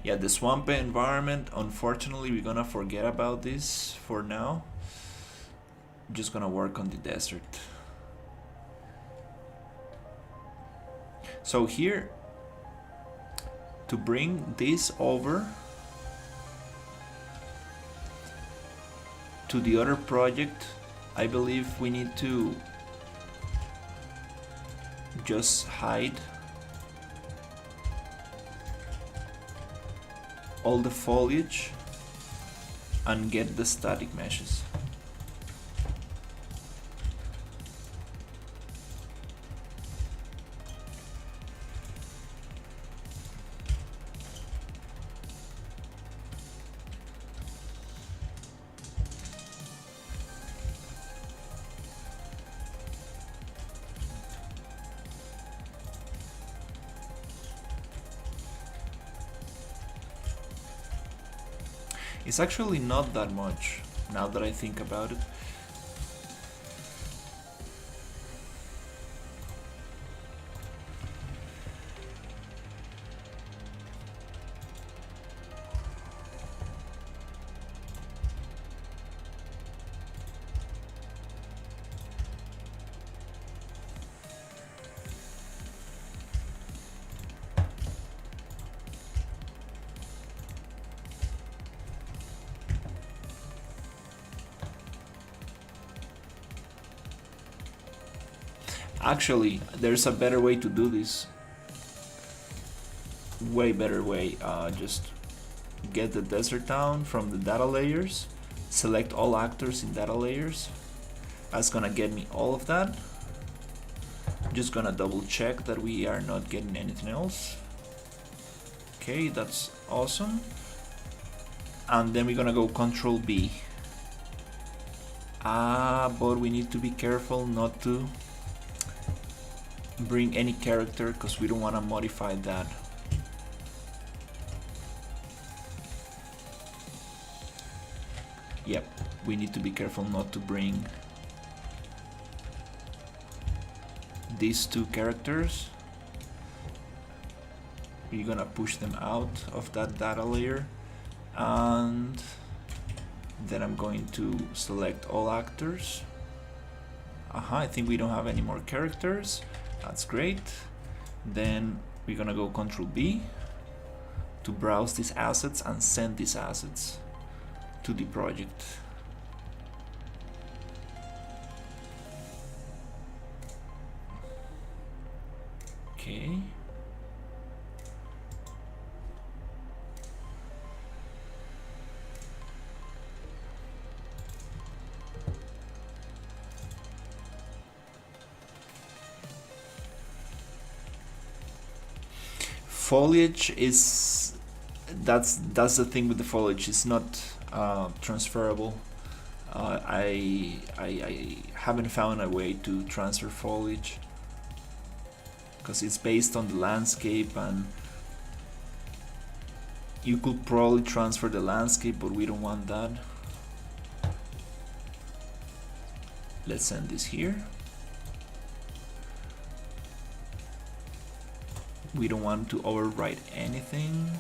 Yeah, the swamp environment, unfortunately we're gonna forget about this for now. I'm just gonna work on the desert. So here, to bring this over to the other project, I believe we need to just hide all the foliage and get the static meshes. It's actually not that much, now that I think about it. Actually, there's a better way to do this. Way better way. Just get the desert town from the data layers, select all actors in data layers. That's gonna get me all of that. Just gonna double check that we are not getting anything else. Okay, that's awesome. And then we're gonna go Control B But we need to be careful not to bring any character because we don't want to modify that. Yep, we need to be careful not to bring these two characters. We're gonna push them out of that data layer, and then I'm going to select all actors. I think we don't have any more characters. That's great. Then we're gonna go Control B to browse these assets and send these assets to the project. Okay. Foliage is that's the thing with the foliage. It's not transferable. I haven't found a way to transfer foliage because it's based on the landscape, and you could probably transfer the landscape, but we don't want that. Let's send this here. We don't want to overwrite anything.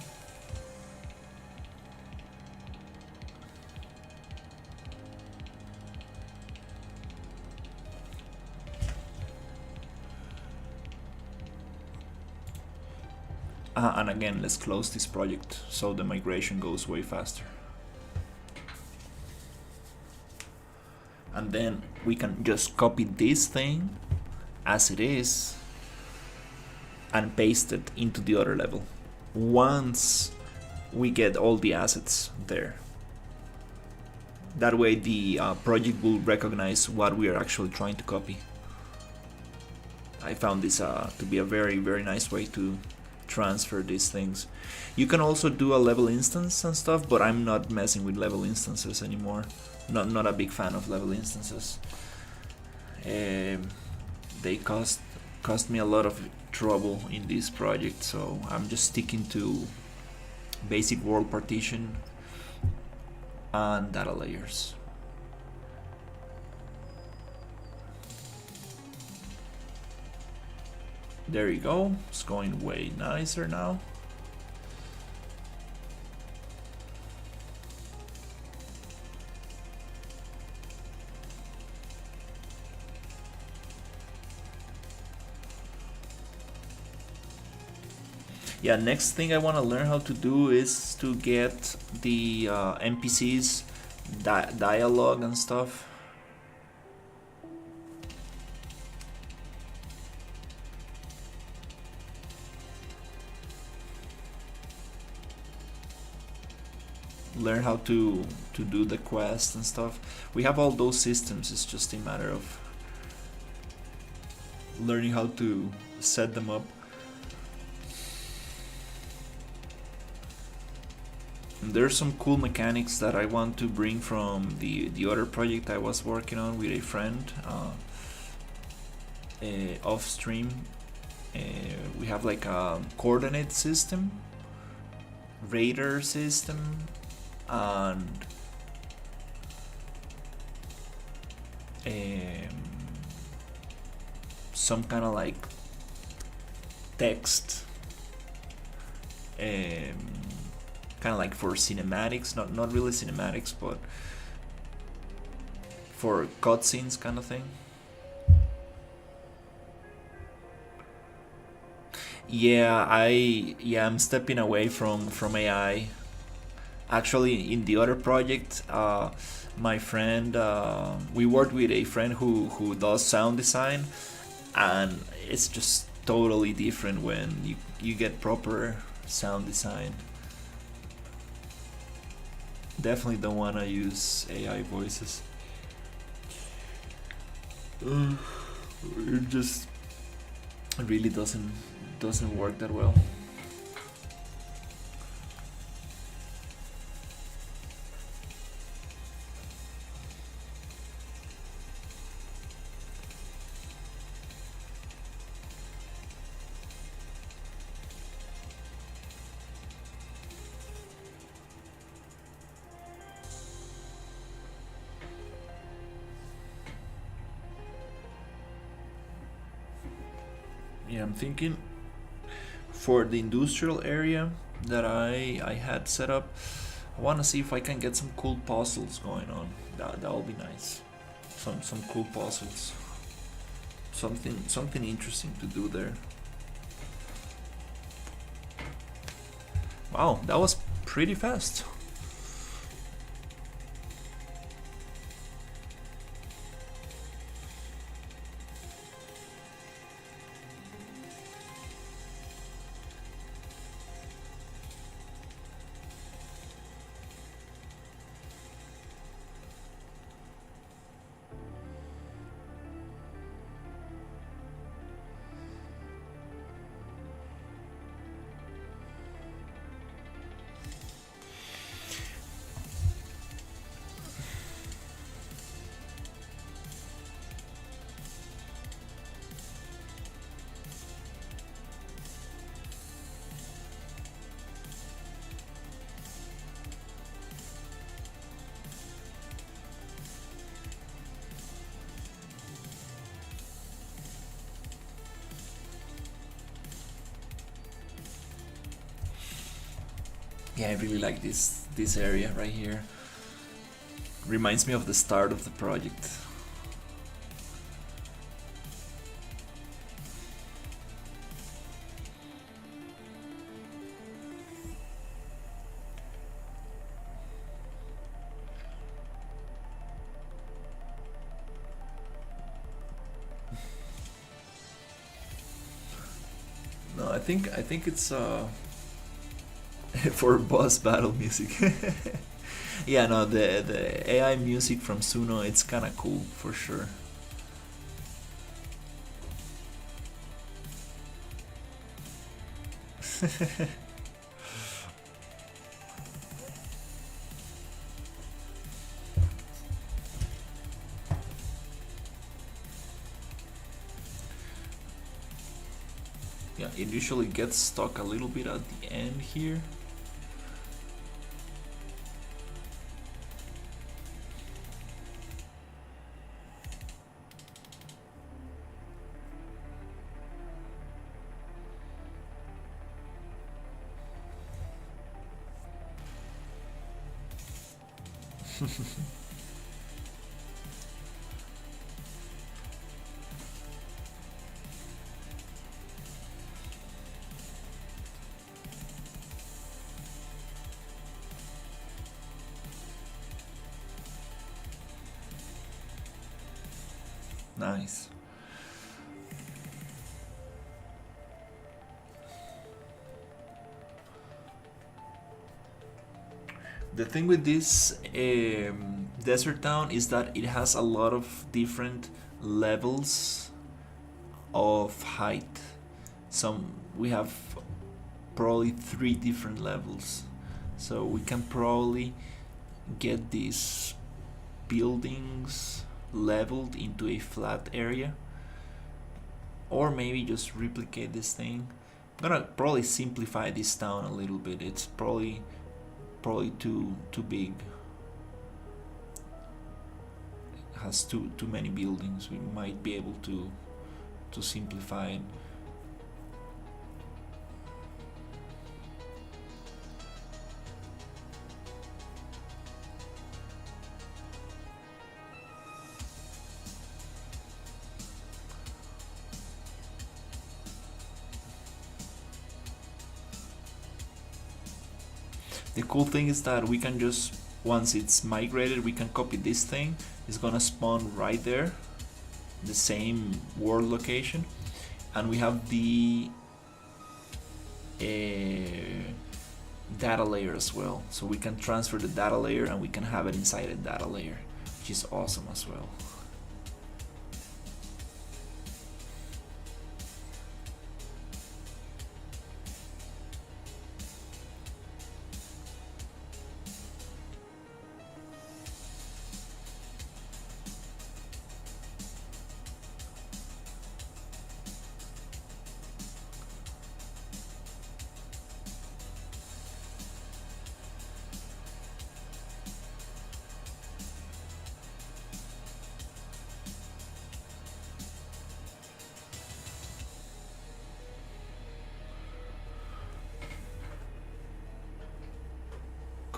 And again, let's close this project so the migration goes way faster. And then we can just copy this thing as it is and paste it into the other level once we get all the assets there. That way the project will recognize what we are actually trying to copy. I found this to be a very, very nice way to transfer these things. You can also do a level instance and stuff, but I'm not messing with level instances anymore. Not a big fan of level instances. They cost me a lot of trouble in this project, so I'm just sticking to basic world partition and data layers. There you go, it's going way nicer now. Yeah, next thing I want to learn how to do is to get the NPCs dialogue and stuff. Learn how to do the quest and stuff. We have all those systems, it's just a matter of learning how to set them up. And there's some cool mechanics that I want to bring from the other project I was working on with a friend off stream. We have like a coordinate system, radar system, and some kind of like text, kind of like for cinematics, not really cinematics, but for cutscenes kind of thing. Yeah, I'm stepping away from AI. Actually, in the other project, my friend, we worked with a friend who does sound design, and it's just totally different when you get proper sound design. Definitely don't want to use AI voices. It just really doesn't work that well. Yeah, I'm thinking for the industrial area that I had set up, I want to see if I can get some cool puzzles going on. That'll be nice. Some cool puzzles. Something interesting to do there. Wow, that was pretty fast. Yeah, I really like this area right here. Reminds me of the start of the project. No, I think it's for boss battle music. Yeah, no, the AI music from Suno, it's kind of cool for sure. Yeah, it usually gets stuck a little bit at the end here. Nice. The thing with this desert town is that it has a lot of different levels of height. Some we have probably three different levels, so we can probably get these buildings leveled into a flat area, or maybe just replicate this thing. I'm gonna probably simplify this town a little bit. It's probably too big. It has too many buildings. We might be able to simplify it. The cool thing is that we can just, once it's migrated, we can copy this thing. It's gonna spawn right there, the same world location, and we have the data layer as well. So we can transfer the data layer and we can have it inside a data layer, which is awesome as well.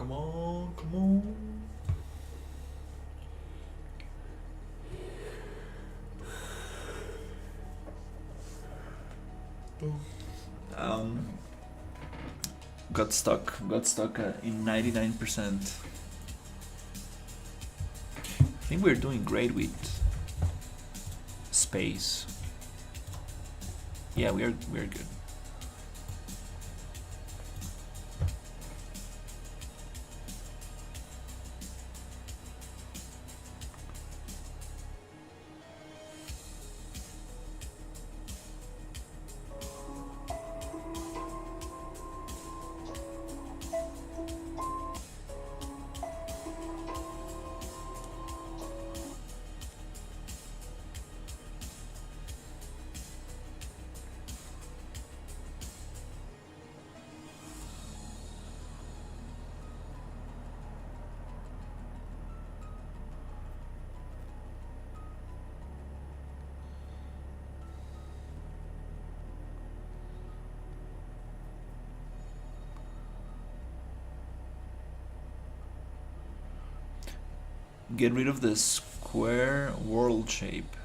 Come on, come on. Um, got stuck in 99%. I think we're doing great with space. Yeah, we're good. Get rid of the square world shape.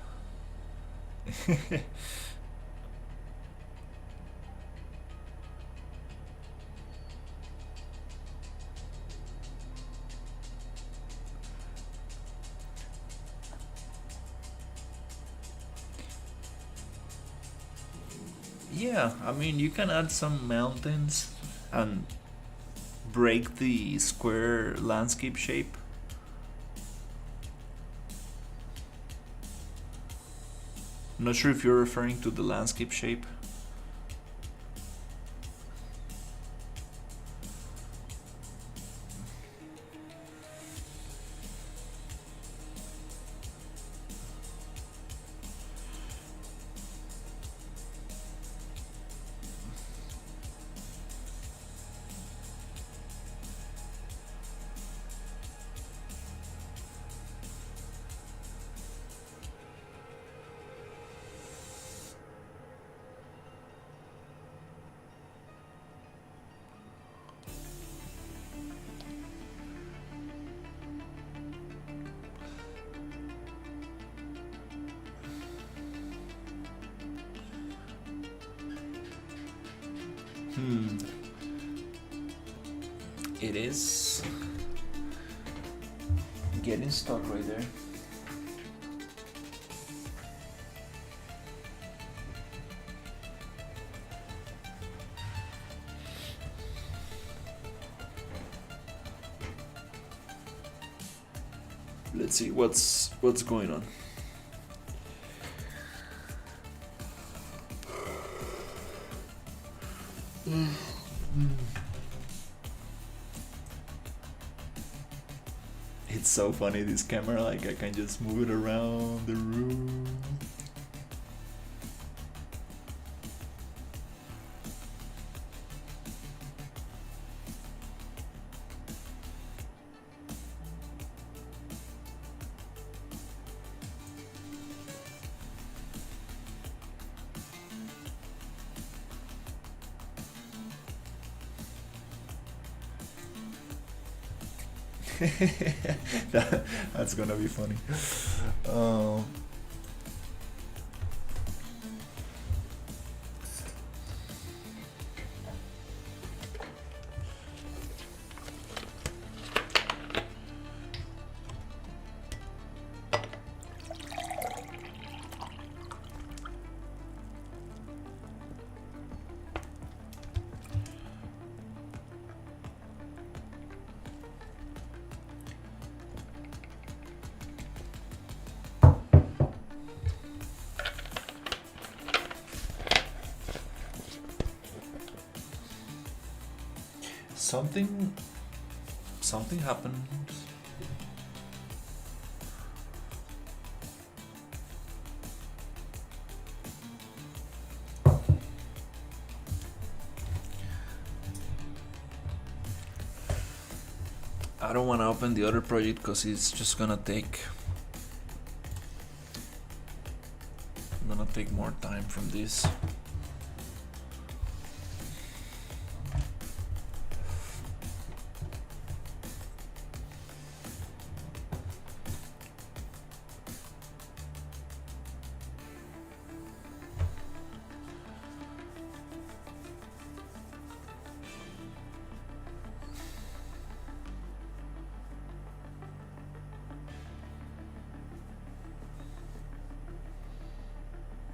Yeah, I mean, you can add some mountains and break the square landscape shape. I'm not sure if you're referring to the landscape shape. It is getting stuck right there. Let's see what's going on. It's so funny, this camera, like I can just move it around the room. That's gonna be funny. Something happened. I don't want to open the other project because it's just gonna take more time from this.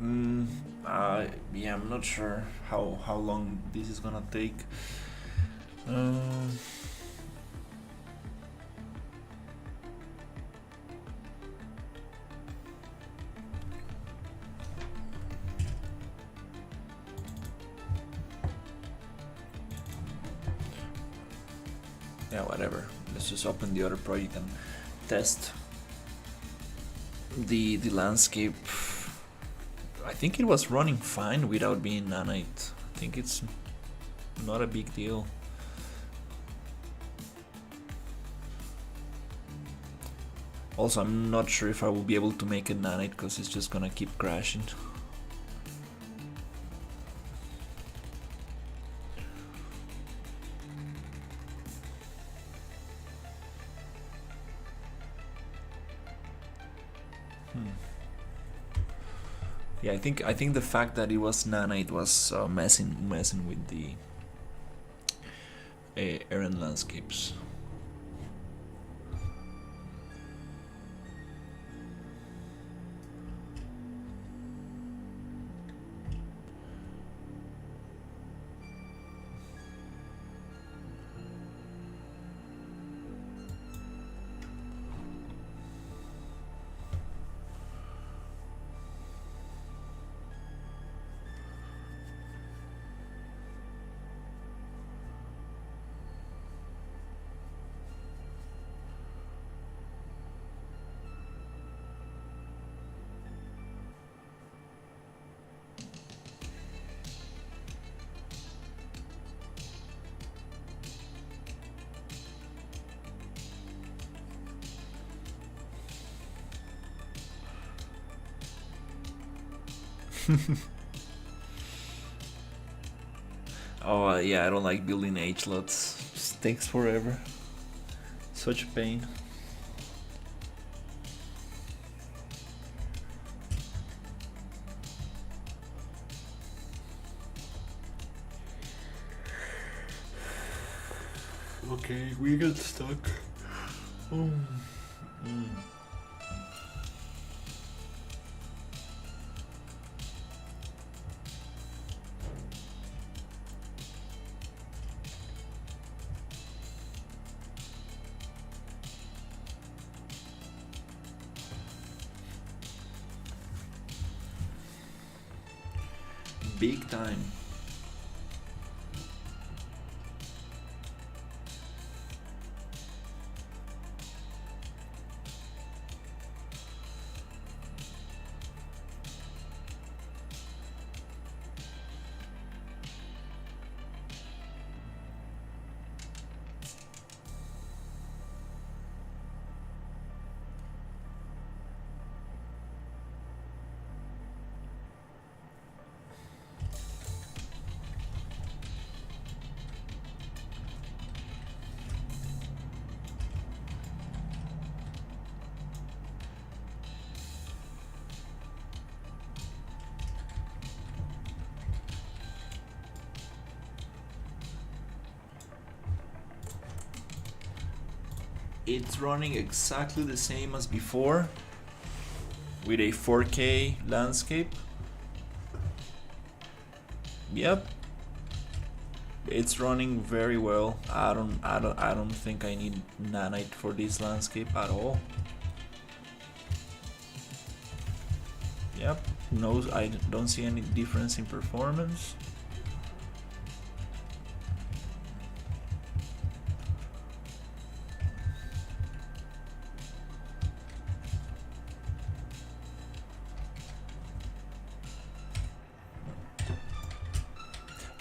Mm, yeah, I'm not sure how long this is gonna take. Um, yeah, whatever. Let's just open the other project and test the landscape. I think it was running fine without being nanite. I think it's not a big deal. Also, I'm not sure if I will be able to make it nanite because it's just gonna keep crashing. Yeah, I think the fact that it was nanite was messing with the errand landscapes. Oh yeah, I don't like building H lots. Just takes forever. Such a pain. Okay, we got stuck. Oh. Mm. Big time. It's running exactly the same as before with a 4K landscape. Yep. It's running very well. I don't think I need nanite for this landscape at all. Yep. No, I don't see any difference in performance.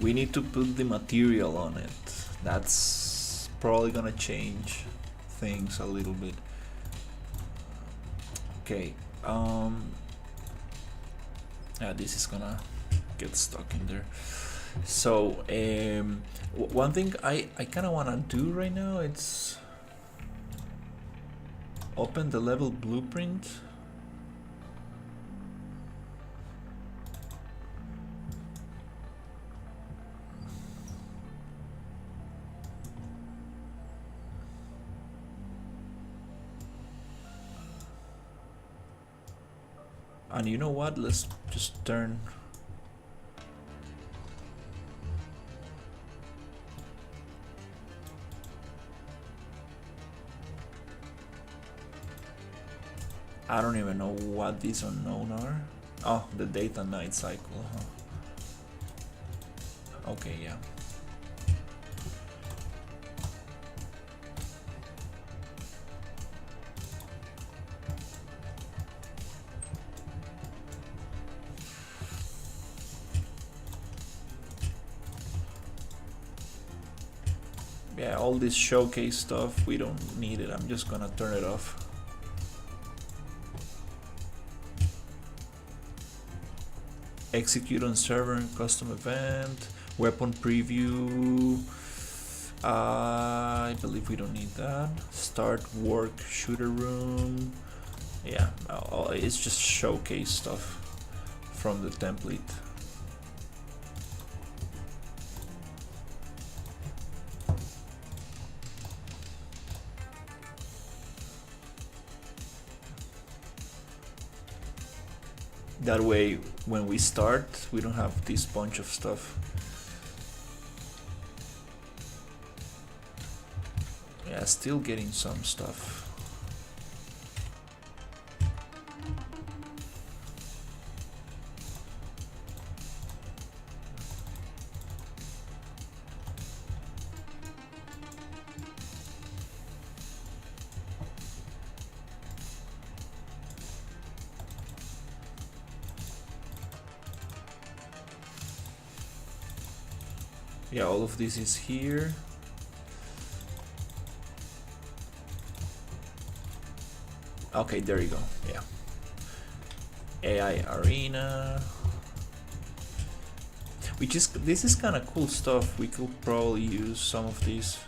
We need to put the material on it. That's probably gonna change things a little bit. Okay. Yeah, this is gonna get stuck in there. So one thing I kind of want to do right now, it's open the level blueprint. And you know what? Let's just turn. I don't even know what these unknown are. Oh, the data night cycle, huh? Okay, yeah. Yeah, all this showcase stuff, we don't need it. I'm just gonna turn it off. Execute on server and custom event. Weapon preview. I believe we don't need that. Start work shooter room. Yeah, it's just showcase stuff from the template. That way, when we start, we don't have this bunch of stuff. Yeah, still getting some stuff. Yeah, all of this is here. Okay, there you go. Yeah. AI Arena. This is kind of cool stuff. We could probably use some of these.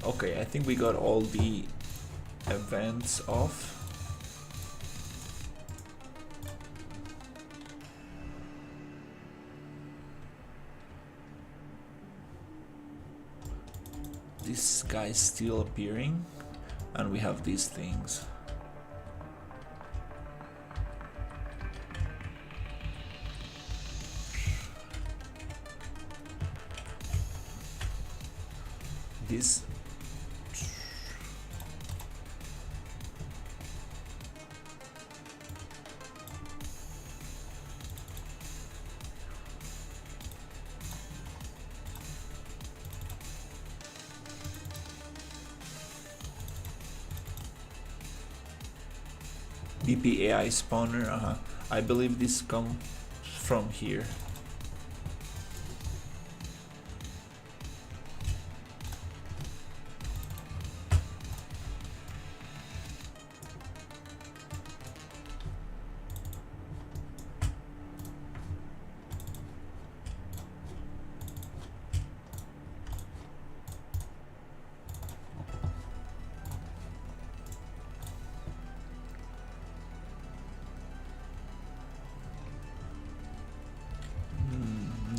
Okay, I think we got all the events off. This guy's still appearing, and we have these things. This BPAI spawner, I believe this comes from here.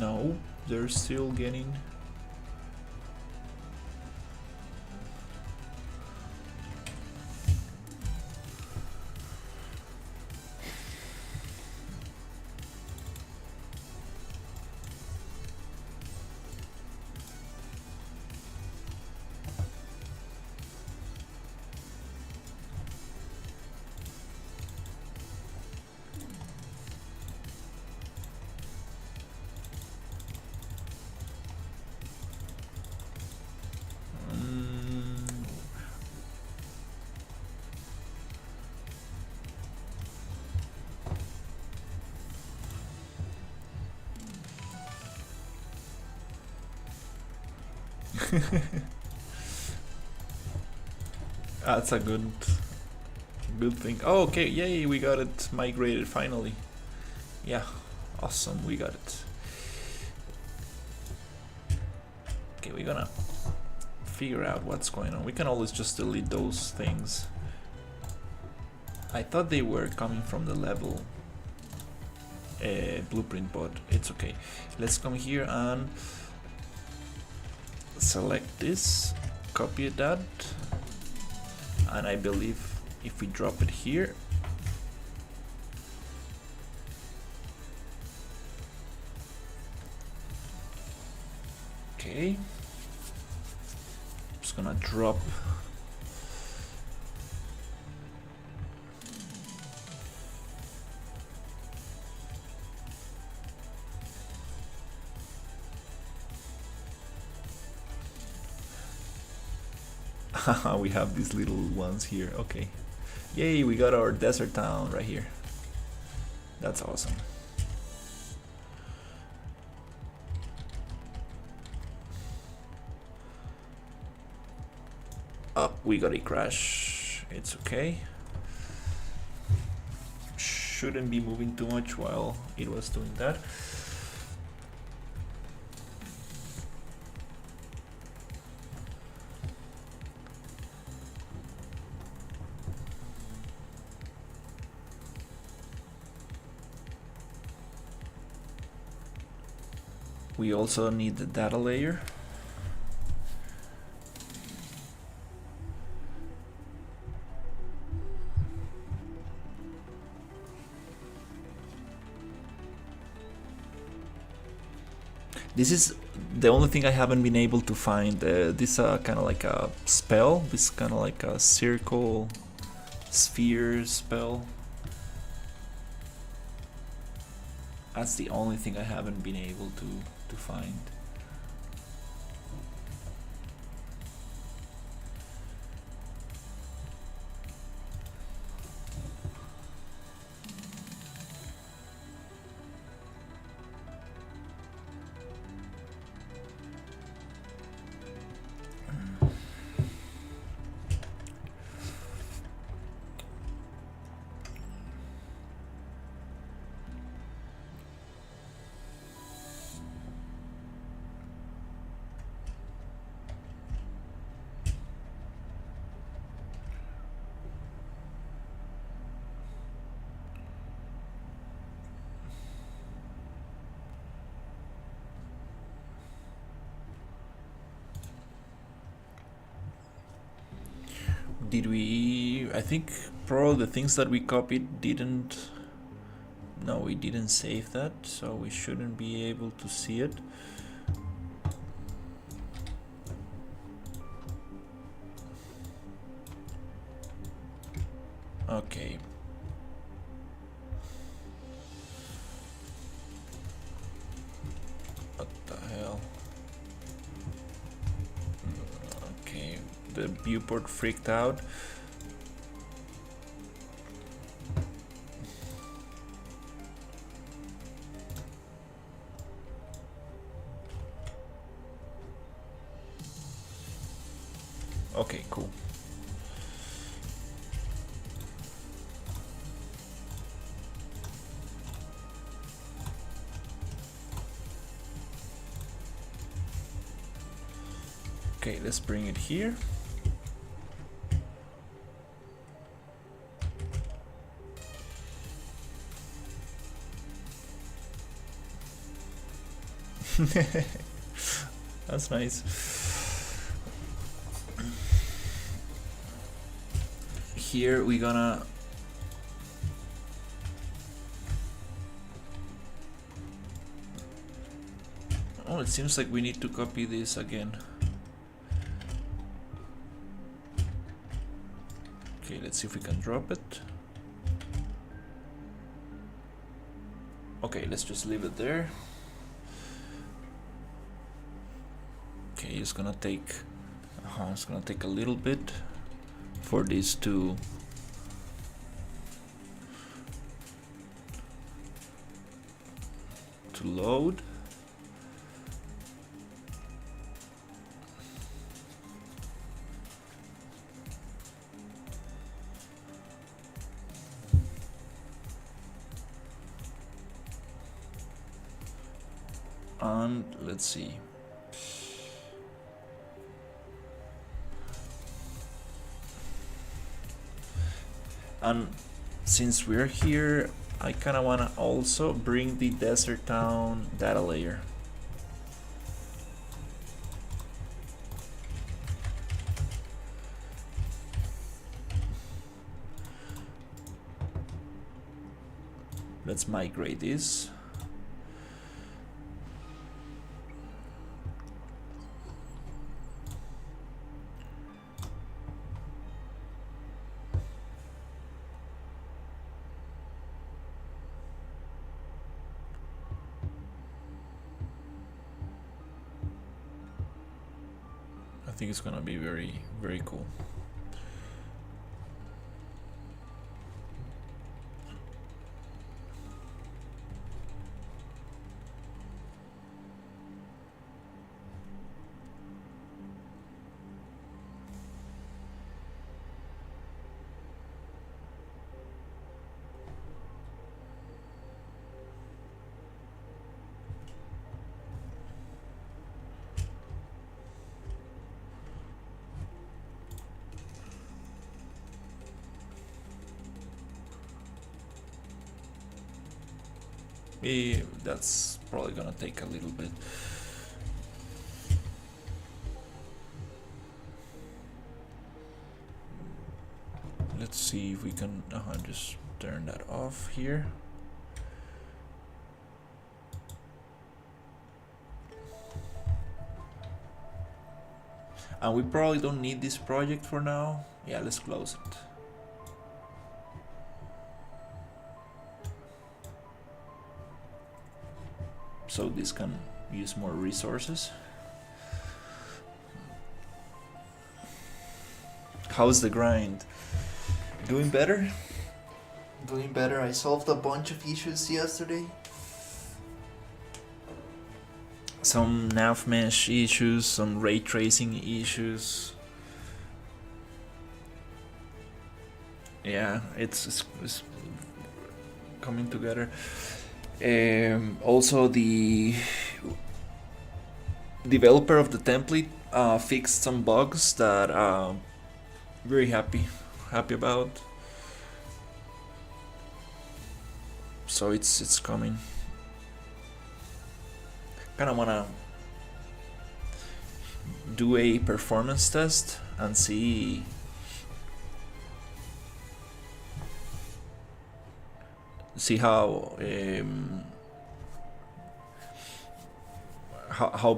No, they're still getting. That's a good build thing. Oh, okay, yay, we got it migrated finally. Yeah, awesome, we got it. Okay, we're gonna figure out what's going on. We can always just delete those things. I thought they were coming from the level blueprint, but it's okay. Let's come here and select this, copy that, and I believe if we drop it here, okay, just gonna drop we have these little ones here. Okay, yay, we got our desert town right here. That's awesome. Oh, we got a crash. It's okay. Shouldn't be moving too much while it was doing that. We also need the data layer. This is the only thing I haven't been able to find. This kind of like a spell. This kind of like a circle, sphere spell. That's the only thing I haven't been able to find. Did we... I think probably the things that we copied didn't... No, we didn't save that, so we shouldn't be able to see it. Okay. What the hell? Okay, the viewport freaked out. Okay, cool. Okay, let's bring it here. That's nice. Here we're gonna oh, it seems like we need to copy this again. Okay, let's see if we can drop it. Okay, let's just leave it there. Okay, it's gonna take a little bit for this to load. And let's see. And since we're here, I kind of want to also bring the desert town data layer. Let's migrate this. I think it's gonna be very, very cool. That's probably gonna take a little bit. Let's see if we can just turn that off here. And we probably don't need this project for now. Yeah, let's close it. So this can use more resources. How's the grind? Doing better? Doing better. I solved a bunch of issues yesterday. Some nav mesh issues, some ray tracing issues. Yeah, it's coming together. Also, the developer of the template fixed some bugs that very happy about. So it's coming. Kind of wanna do a performance test and see how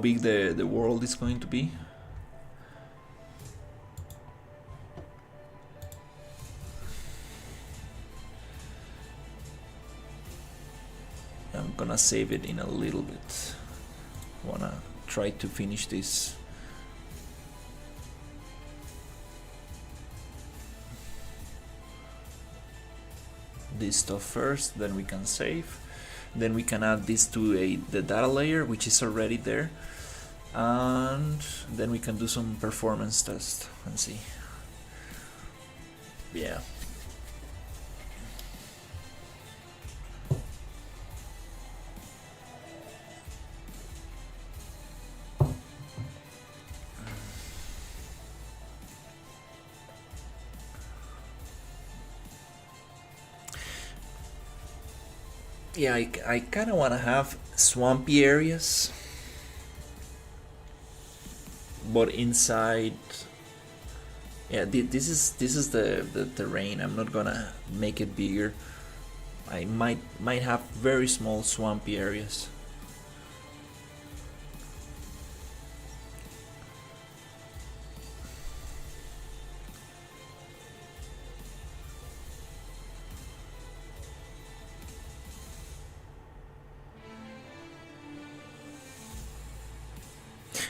big the world is going to be. I'm gonna save it in a little bit. Wanna try to finish this. This stuff first, then we can save. Then we can add this to the data layer, which is already there, and then we can do some performance test and see. Yeah. Yeah, I kind of want to have swampy areas, but inside. Yeah, this is the terrain. I'm not gonna make it bigger. I might have very small swampy areas.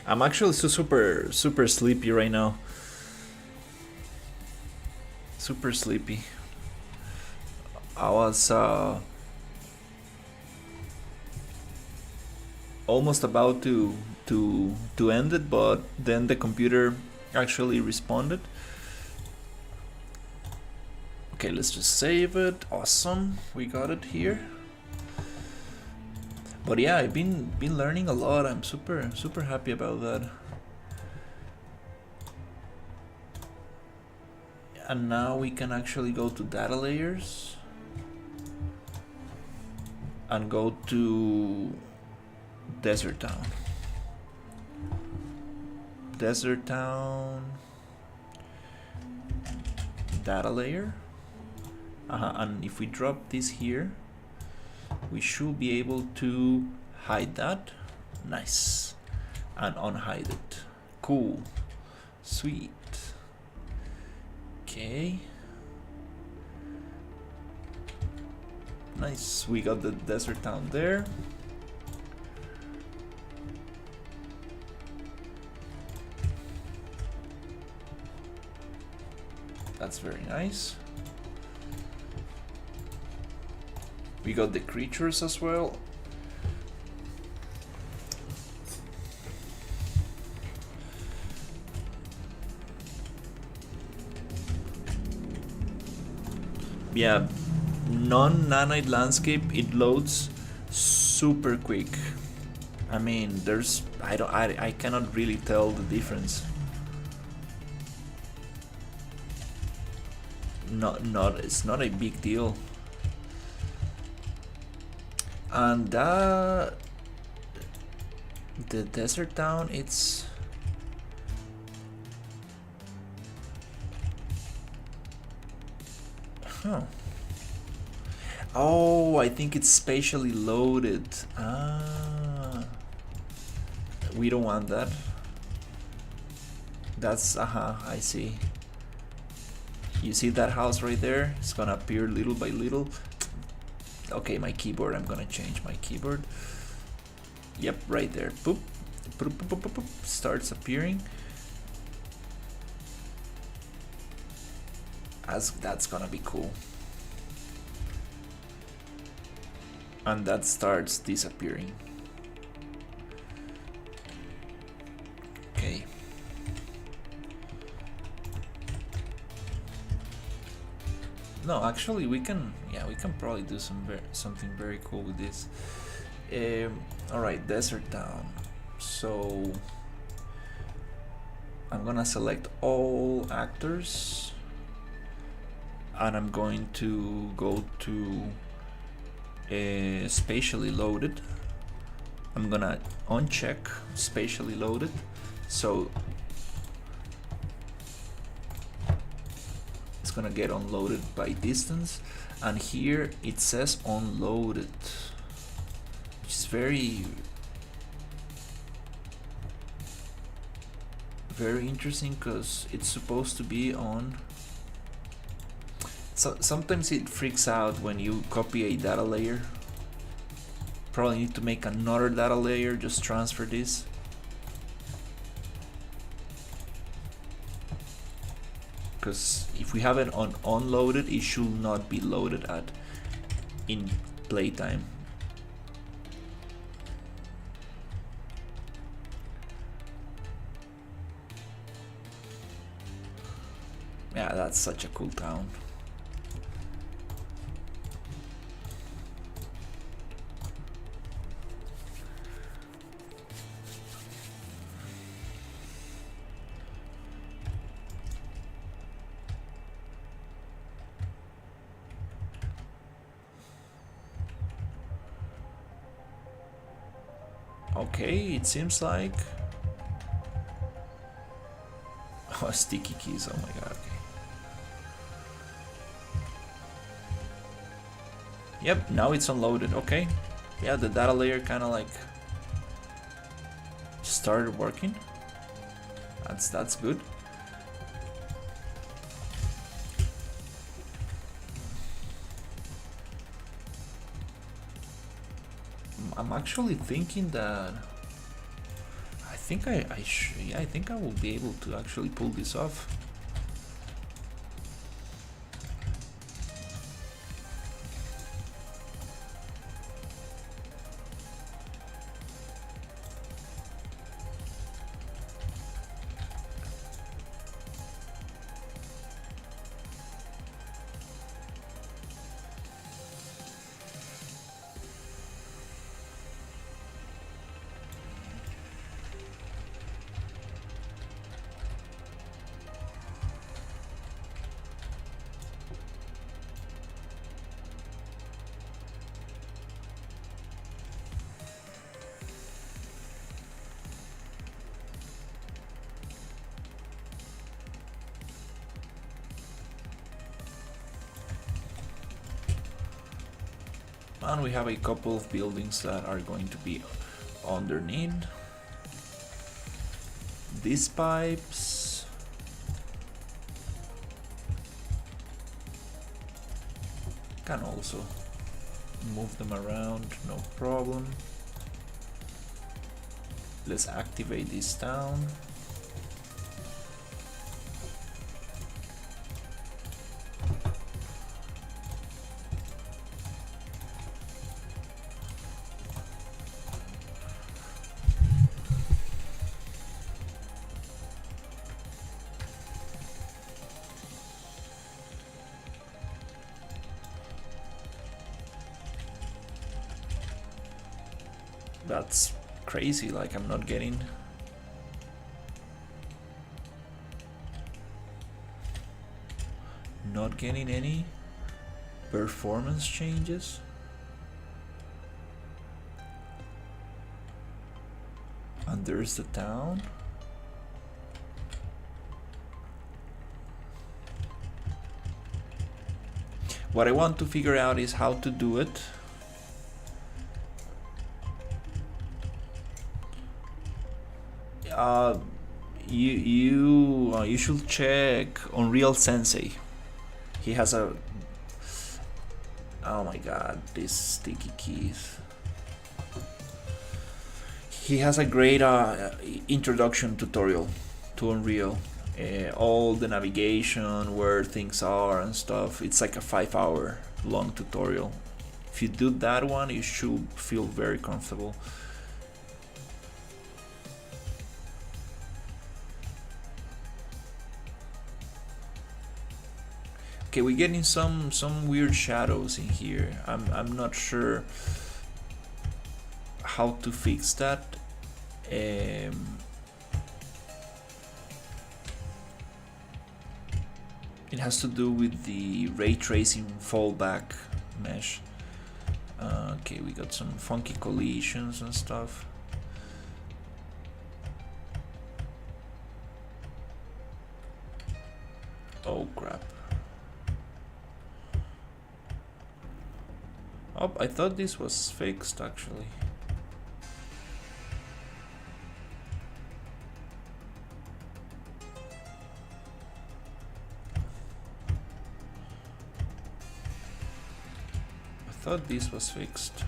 I'm actually super sleepy right now. Super sleepy. I was almost about to end it, but then the computer actually responded. Okay, let's just save it. Awesome, we got it here. But yeah, I've been learning a lot. I'm super happy about that. And now we can actually go to data layers and go to Desert Town. Desert Town data layer. And if we drop this here, we should be able to hide that. Nice. And unhide it. Cool. Sweet. Okay. Nice. We got the desert town there. That's very nice. We got the creatures as well. Yeah, non-nanite landscape, it loads super quick. I mean, there's I cannot really tell the difference. It's not a big deal. And the desert town, it's oh, I think it's spatially loaded. We don't want that. That's I see. You see that house right there? It's gonna appear little by little. Okay, my keyboard, I'm gonna change my keyboard. Yep, right there. Boop. Boop, boop, boop, boop, boop. Starts appearing. That's gonna be cool. And that starts disappearing. Okay. No, actually, we can probably do something very cool with this. All right, desert town. So I'm gonna select all actors, and I'm going to go to spatially loaded. I'm gonna uncheck spatially loaded, so it's gonna get unloaded by distance, and here it says unloaded, which is very interesting because it's supposed to be on. So sometimes it freaks out when you copy a data layer. Probably need to make another data layer, just transfer this. Because if we have it on unloaded, it should not be loaded at in playtime. Yeah, that's such a cool town. Okay, it seems like sticky keys. Oh my god. Okay. Yep, now it's unloaded. Okay. Yeah, the data layer kind of like started working. That's good. I'm actually thinking that I think I think I will be able to actually pull this off. And we have a couple of buildings that are going to be underneath. These pipes. Can also move them around, no problem. Let's activate this town. That's crazy, like I'm not getting any performance changes. And there's the town. What I want to figure out is how to do it. You should check Unreal Sensei. He has a, oh my god, these sticky keys. He has a great introduction tutorial to Unreal. All the navigation, where things are and stuff. It's like a 5-hour long tutorial. If you do that one, you should feel very comfortable. Okay, we're getting some weird shadows in here. I'm not sure how to fix that. It has to do with the ray tracing fallback mesh. Okay, we got some funky collisions and stuff. Oh crap. Oh, I thought this was fixed actually. I thought this was fixed.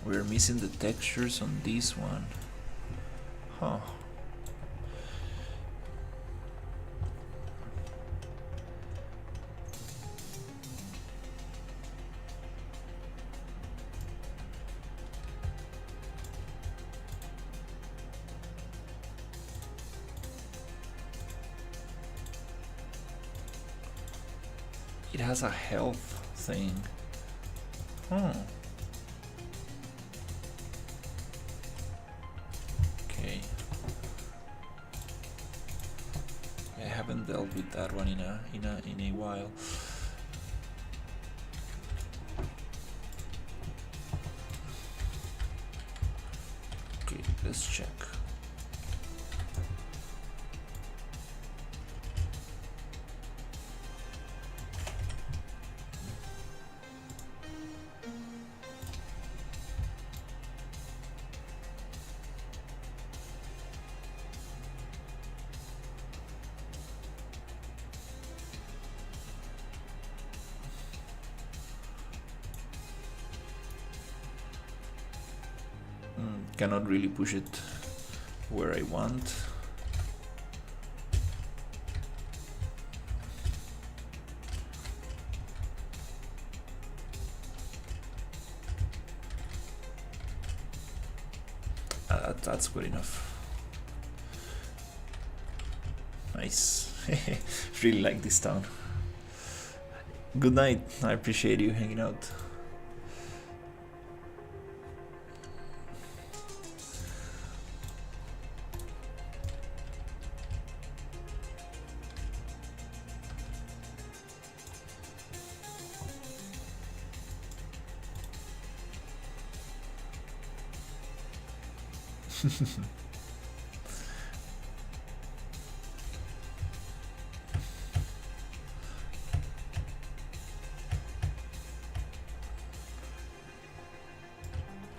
We're missing the textures on this one. Huh. It has a health thing. Hmm. Okay. I haven't dealt with that one in a while. Okay, let's check. Cannot really push it where I want. That's good enough. Nice. Really like this town. Good night. I appreciate you hanging out.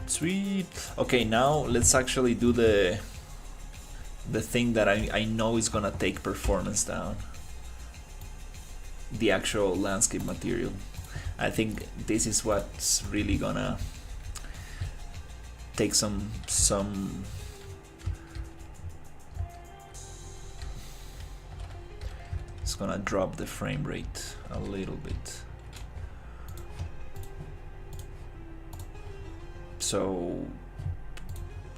Sweet. Okay, now let's actually do the thing that I know is gonna take performance down. The actual landscape material. I think this is what's really gonna take some it's gonna drop the frame rate a little bit. So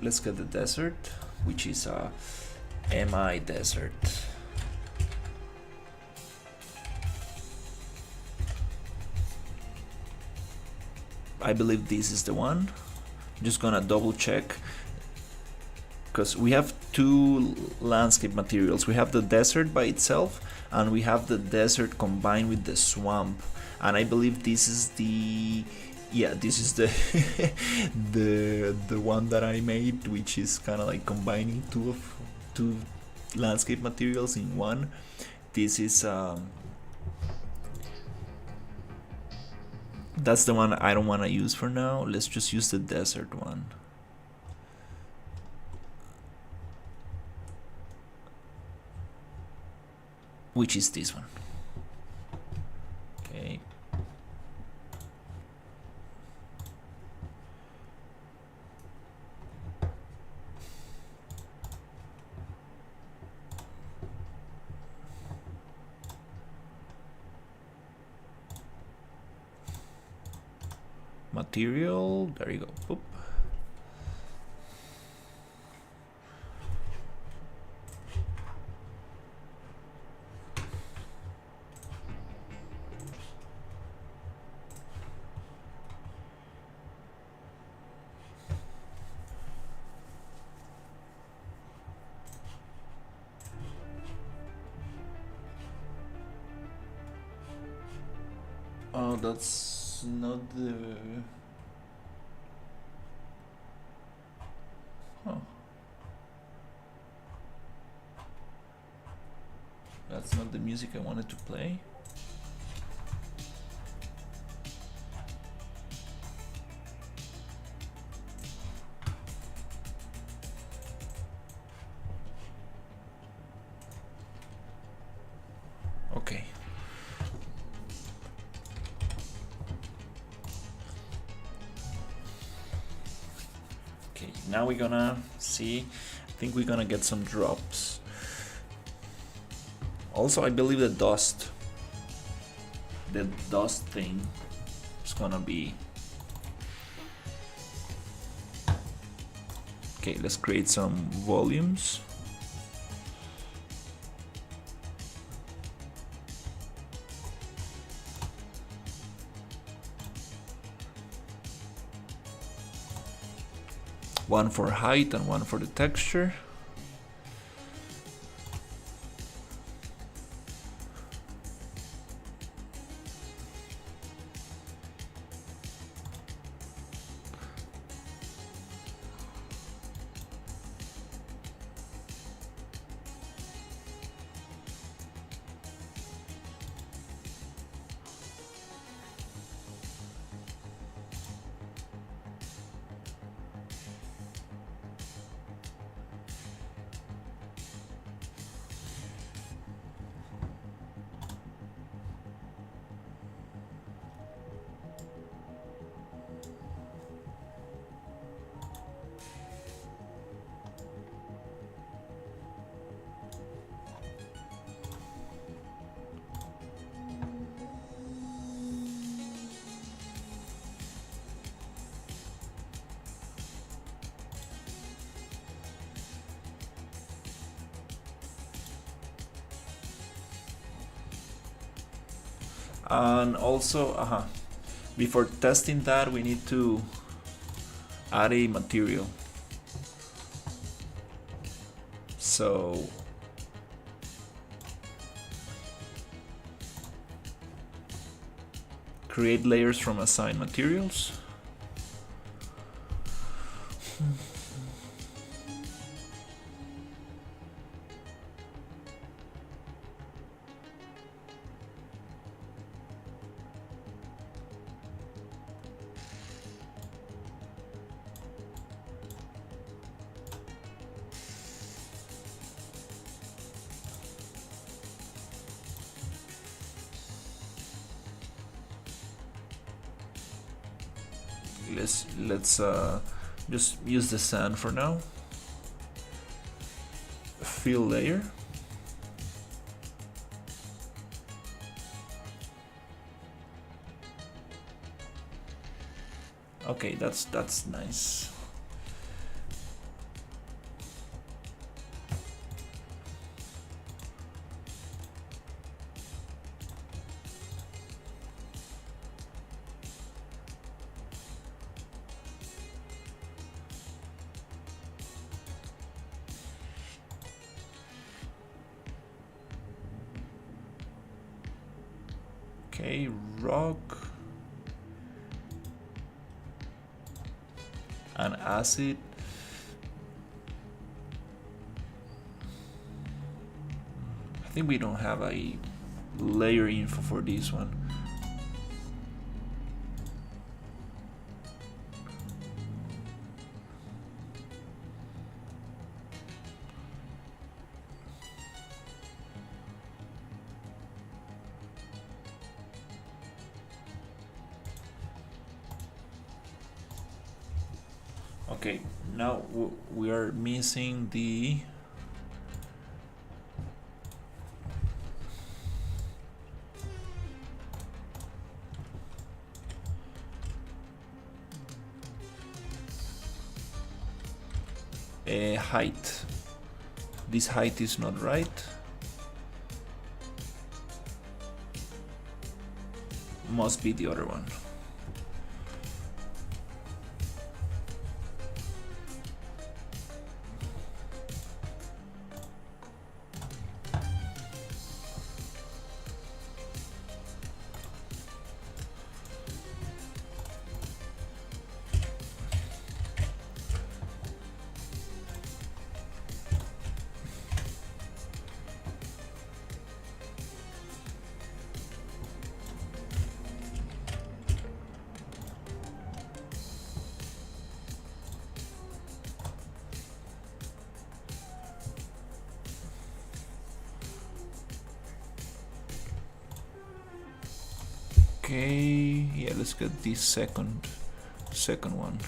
let's get the desert, which is a MI desert. I believe this is the one. I'm just gonna double check, because we have two landscape materials. We have the desert by itself, and we have the desert combined with the swamp. And I believe this is the, yeah, this is the the one that I made, which is kind of like combining two landscape materials in one. This is that's the one I don't want to use for now. Let's just use the desert one. Which is this one. Okay. Material, there you go. Boop. Oh, that's not the... Huh. That's not the music I wanted to play. Okay. Okay, now we're gonna see. I think we're gonna get some drops. Also, I believe the dust thing is gonna be... Okay, let's create some volumes. One for height and one for the texture. And also, before testing that, we need to add a material. So create layers from assigned materials. Let's just use the sand for now. Fill layer. Okay, that's nice. Okay, rock and acid. I think we don't have a layer info for this one. Okay, now we are missing the height. This height is not right. Must be the other one. Okay, yeah, let's get the second one.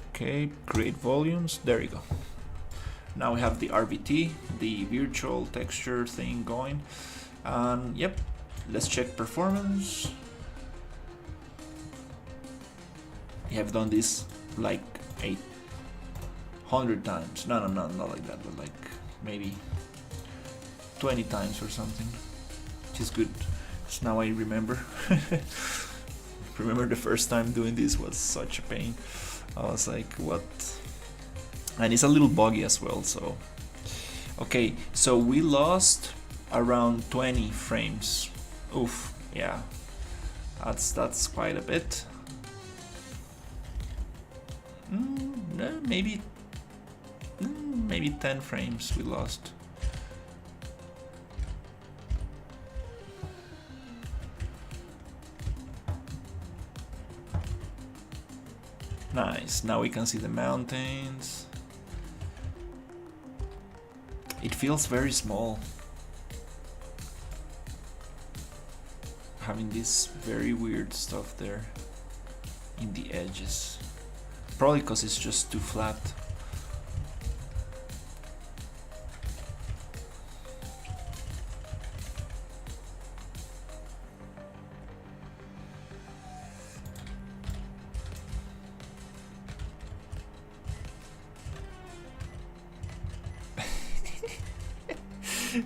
Okay, create volumes. There you go. Now we have the RVT, the virtual texture thing going. And yep, let's check performance. We have done this like 800 times. No, not like that, but like maybe 20 times or something, which is good. So now I remember. Remember the first time doing this was such a pain. I was like, what? And it's a little buggy as well, so. Okay, so we lost around 20 frames. Oof, yeah. That's quite a bit. Maybe 10 frames we lost. Nice, now we can see the mountains. It feels very small, having this very weird stuff there in the edges. Probably because it's just too flat.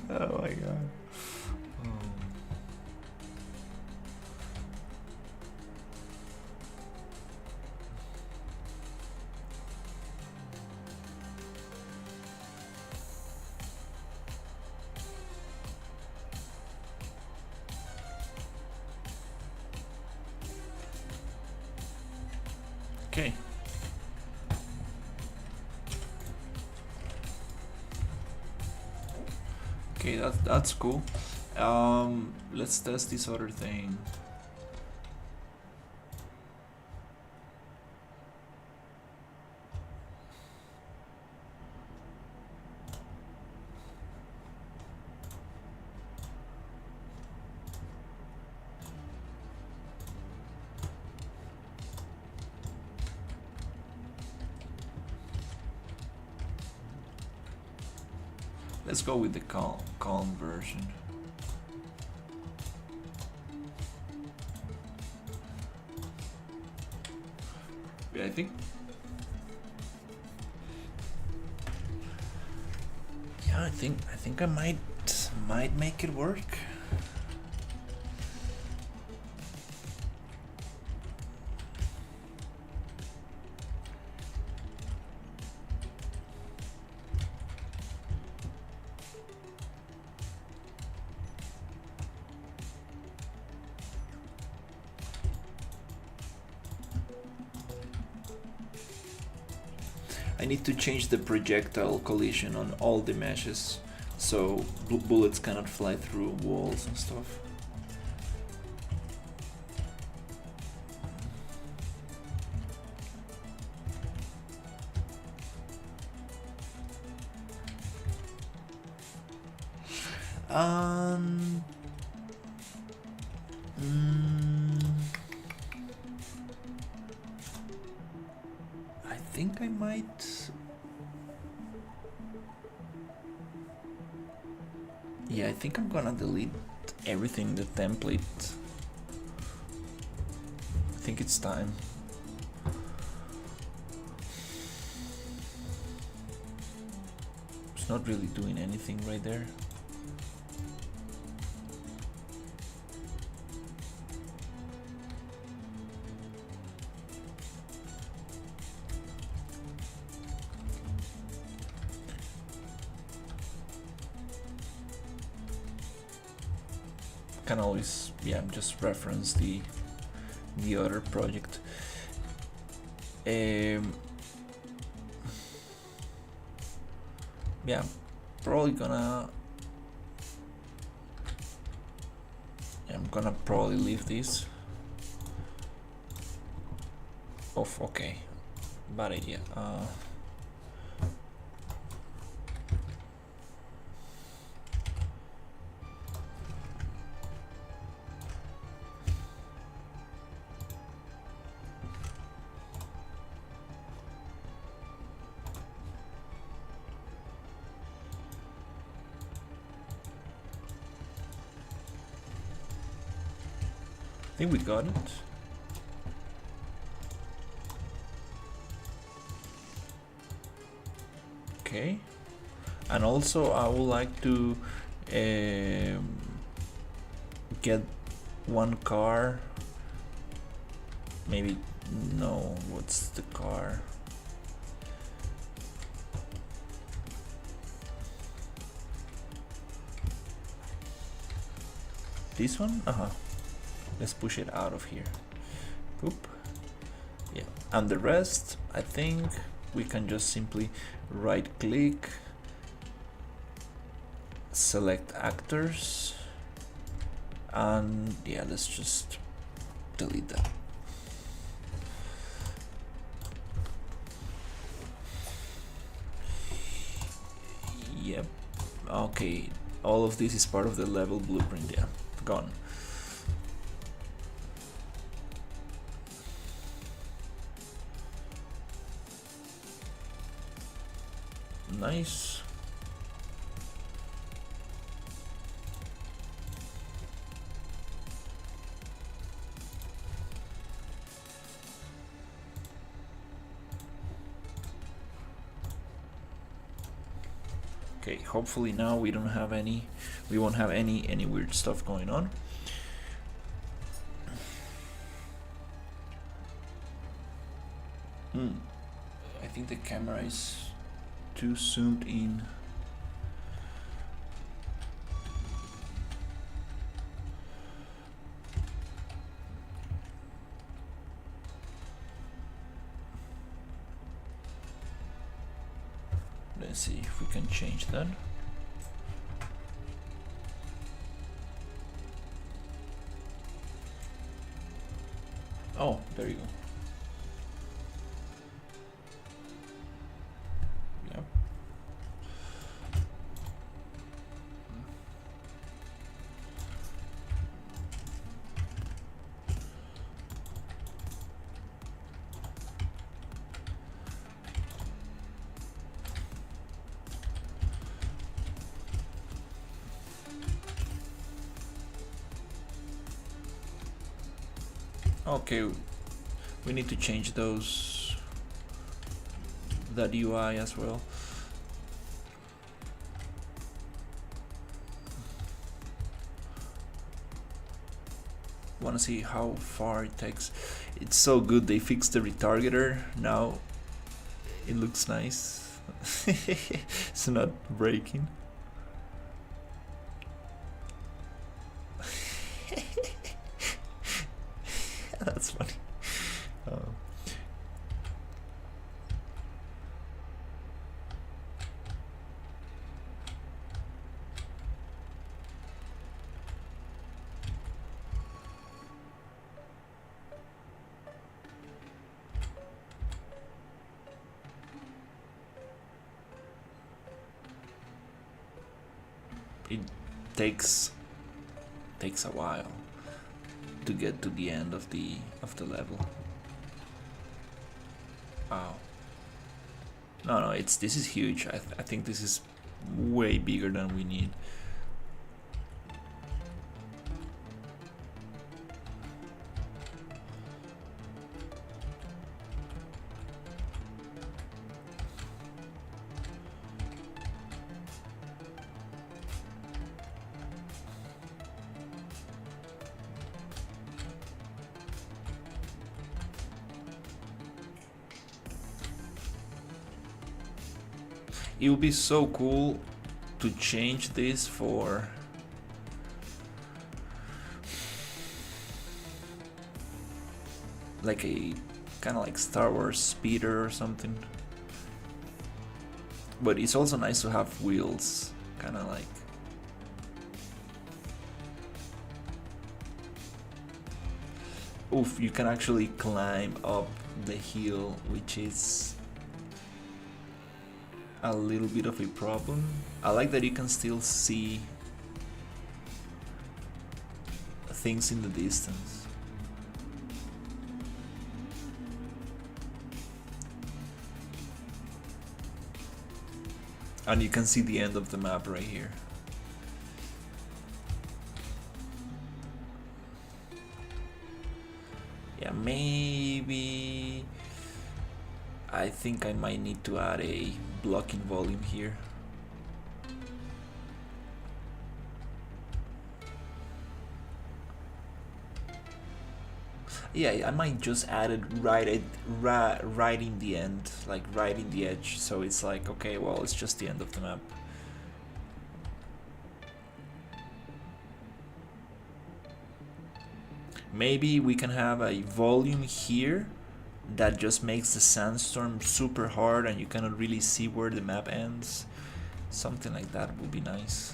Oh my god. Okay. Okay, that's cool. Let's test this other thing. Let's go with the calm version. Yeah, I think I might make it work. I need to change the projectile collision on all the meshes so bullets cannot fly through walls and stuff. I think I might. Yeah, I think I'm gonna delete everything in the template. I think it's time. It's not really doing anything right there. Can always, yeah, just reference the other project. Yeah, probably gonna. I'm gonna probably leave this off. Okay, bad idea. I think we got it. Okay, and also I would like to get one car. Maybe no. What's the car? This one? Let's push it out of here. Oop. Yeah, and the rest, I think we can just simply right click, select actors, and yeah, let's just delete that. Yep. Okay, all of this is part of the level blueprint. Yeah, gone. Nice. Okay, hopefully now we won't have any weird stuff going on. I think the camera is too zoomed in. Let's see if we can change that. Oh, there you go. Yep. Okay, we need to change that UI as well. Want to see how far it takes. It's so good. They fixed the retargeter. Now it looks nice. It's not breaking. That's funny. It takes a while to get to the end of the level. Wow. No, this is huge. I think this is way bigger than we need. It would be so cool to change this for like a kind of like Star Wars speeder or something. But it's also nice to have wheels, kind of like. Oof, you can actually climb up the hill, which is a little bit of a problem. I like that you can still see things in the distance. And you can see the end of the map right here. Yeah, maybe I think I might need to add a blocking volume here. Yeah, I might just add it right in the end, like right in the edge, so it's like, okay, well, it's just the end of the map. Maybe we can have a volume here that just makes the sandstorm super hard and you cannot really see where the map ends. Something like that would be nice.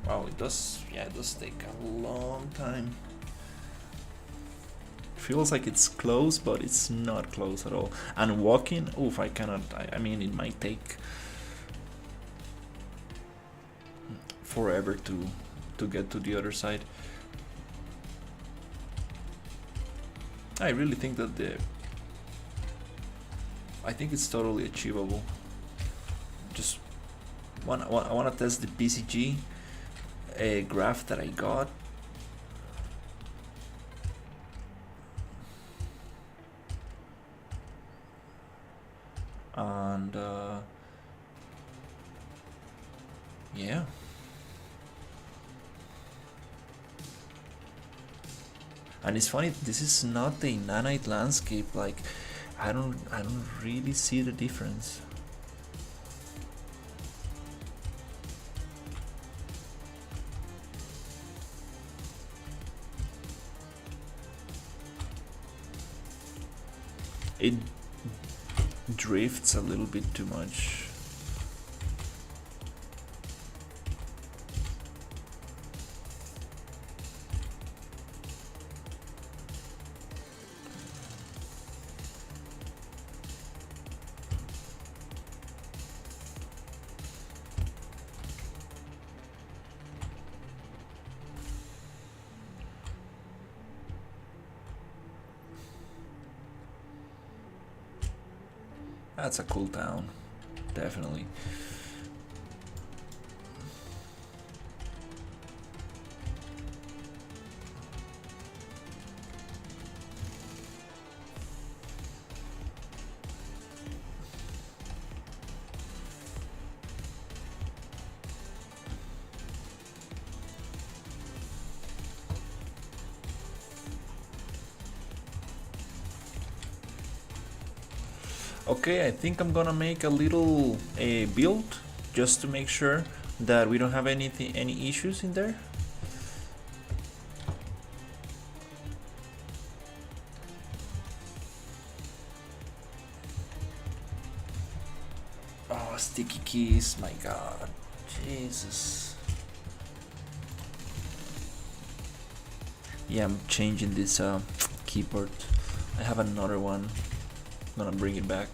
Wow, it does take a long time. Feels like it's close, but it's not close at all. And walking, oof, I cannot, I mean, it might take forever to get to the other side. I really think that I think it's totally achievable. Just I want to test the PCG graph that I got. And yeah. And it's funny, this is not a nanite landscape. Like, I don't really see the difference. It drifts a little bit too much. That's a cool town, definitely. Okay, I think I'm gonna make a little build just to make sure that we don't have any issues in there. Oh, sticky keys, my god. Jesus. Yeah, I'm changing this keyboard. I have another one. I'm gonna bring it back.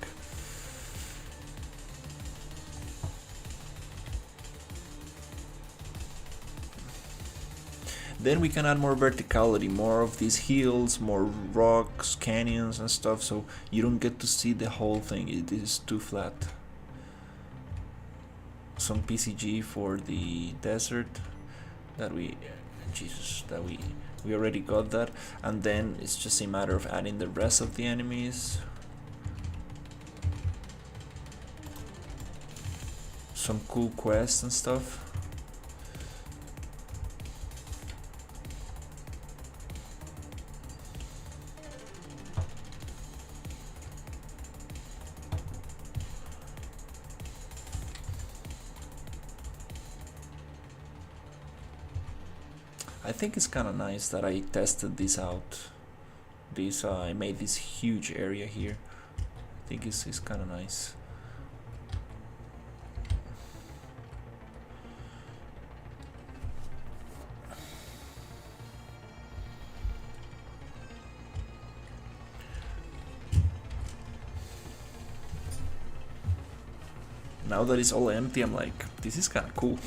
Then we can add more verticality, more of these hills, more rocks, canyons and stuff, so you don't get to see the whole thing. It is too flat. Some PCG for the desert that we already got that, and then it's just a matter of adding the rest of the enemies. Some cool quests and stuff. I think it's kind of nice that I tested this out. I made this huge area here. I think it's kind of nice. Now that it's all empty, I'm like, this is kind of cool.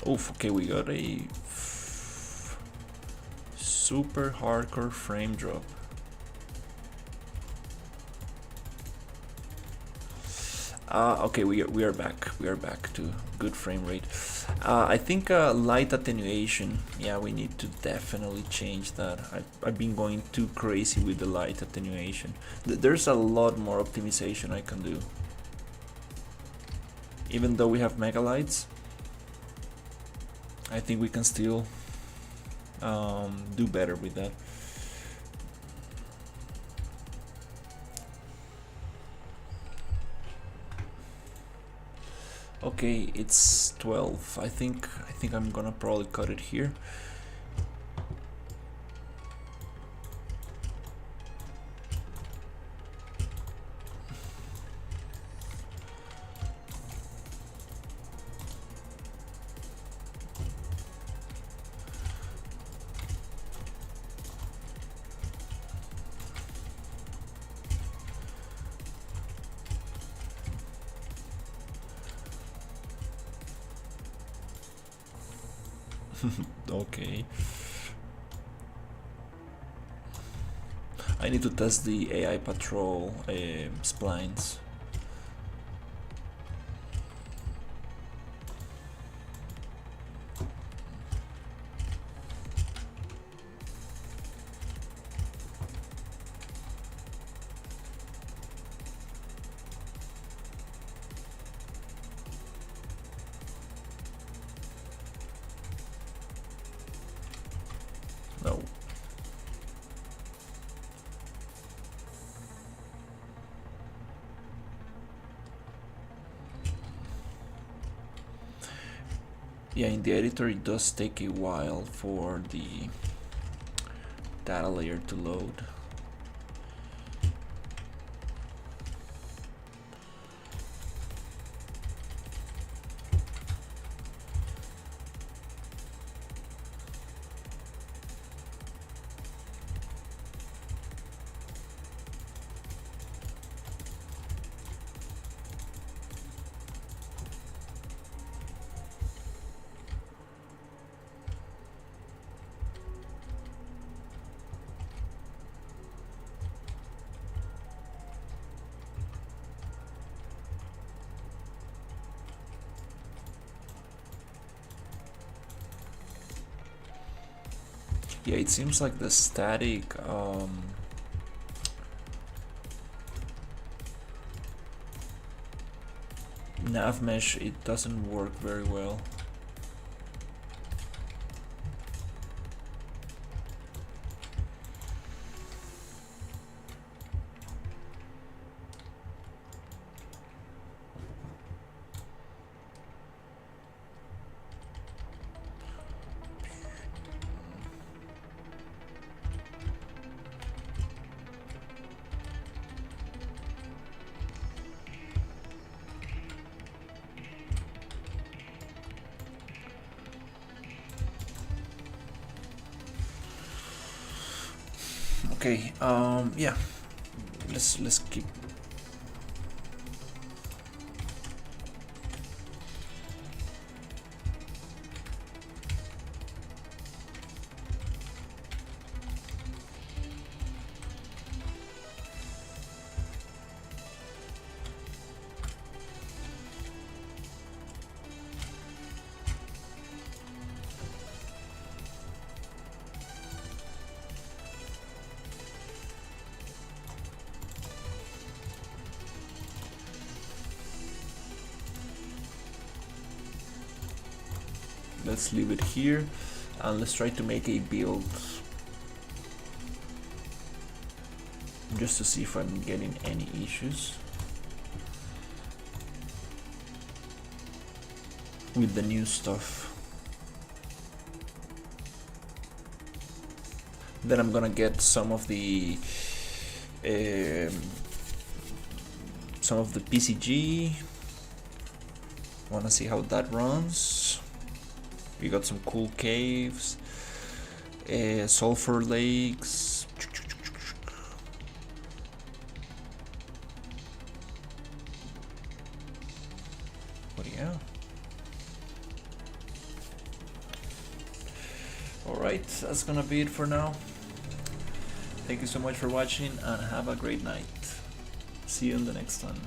Oof, okay, we got a super hardcore frame drop. Okay, we are back. We are back to good frame rate. I think light attenuation. Yeah, we need to definitely change that. I've been going too crazy with the light attenuation. There's a lot more optimization I can do. Even though we have mega lights, I think we can still do better with that. Okay, it's 12. I think I'm gonna probably cut it here. Okay. I need to test the AI patrol splines. No. Yeah, in the editor it does take a while for the data layer to load. Yeah, it seems like the static nav mesh, it doesn't work very well. Okay, yeah, let's keep. Let's leave it here and let's try to make a build just to see if I'm getting any issues with the new stuff. Then I'm gonna get some of the PCG. Wanna see how that runs. We got some cool caves, sulfur lakes. But yeah. Alright, that's gonna be it for now. Thank you so much for watching and have a great night. See you in the next one.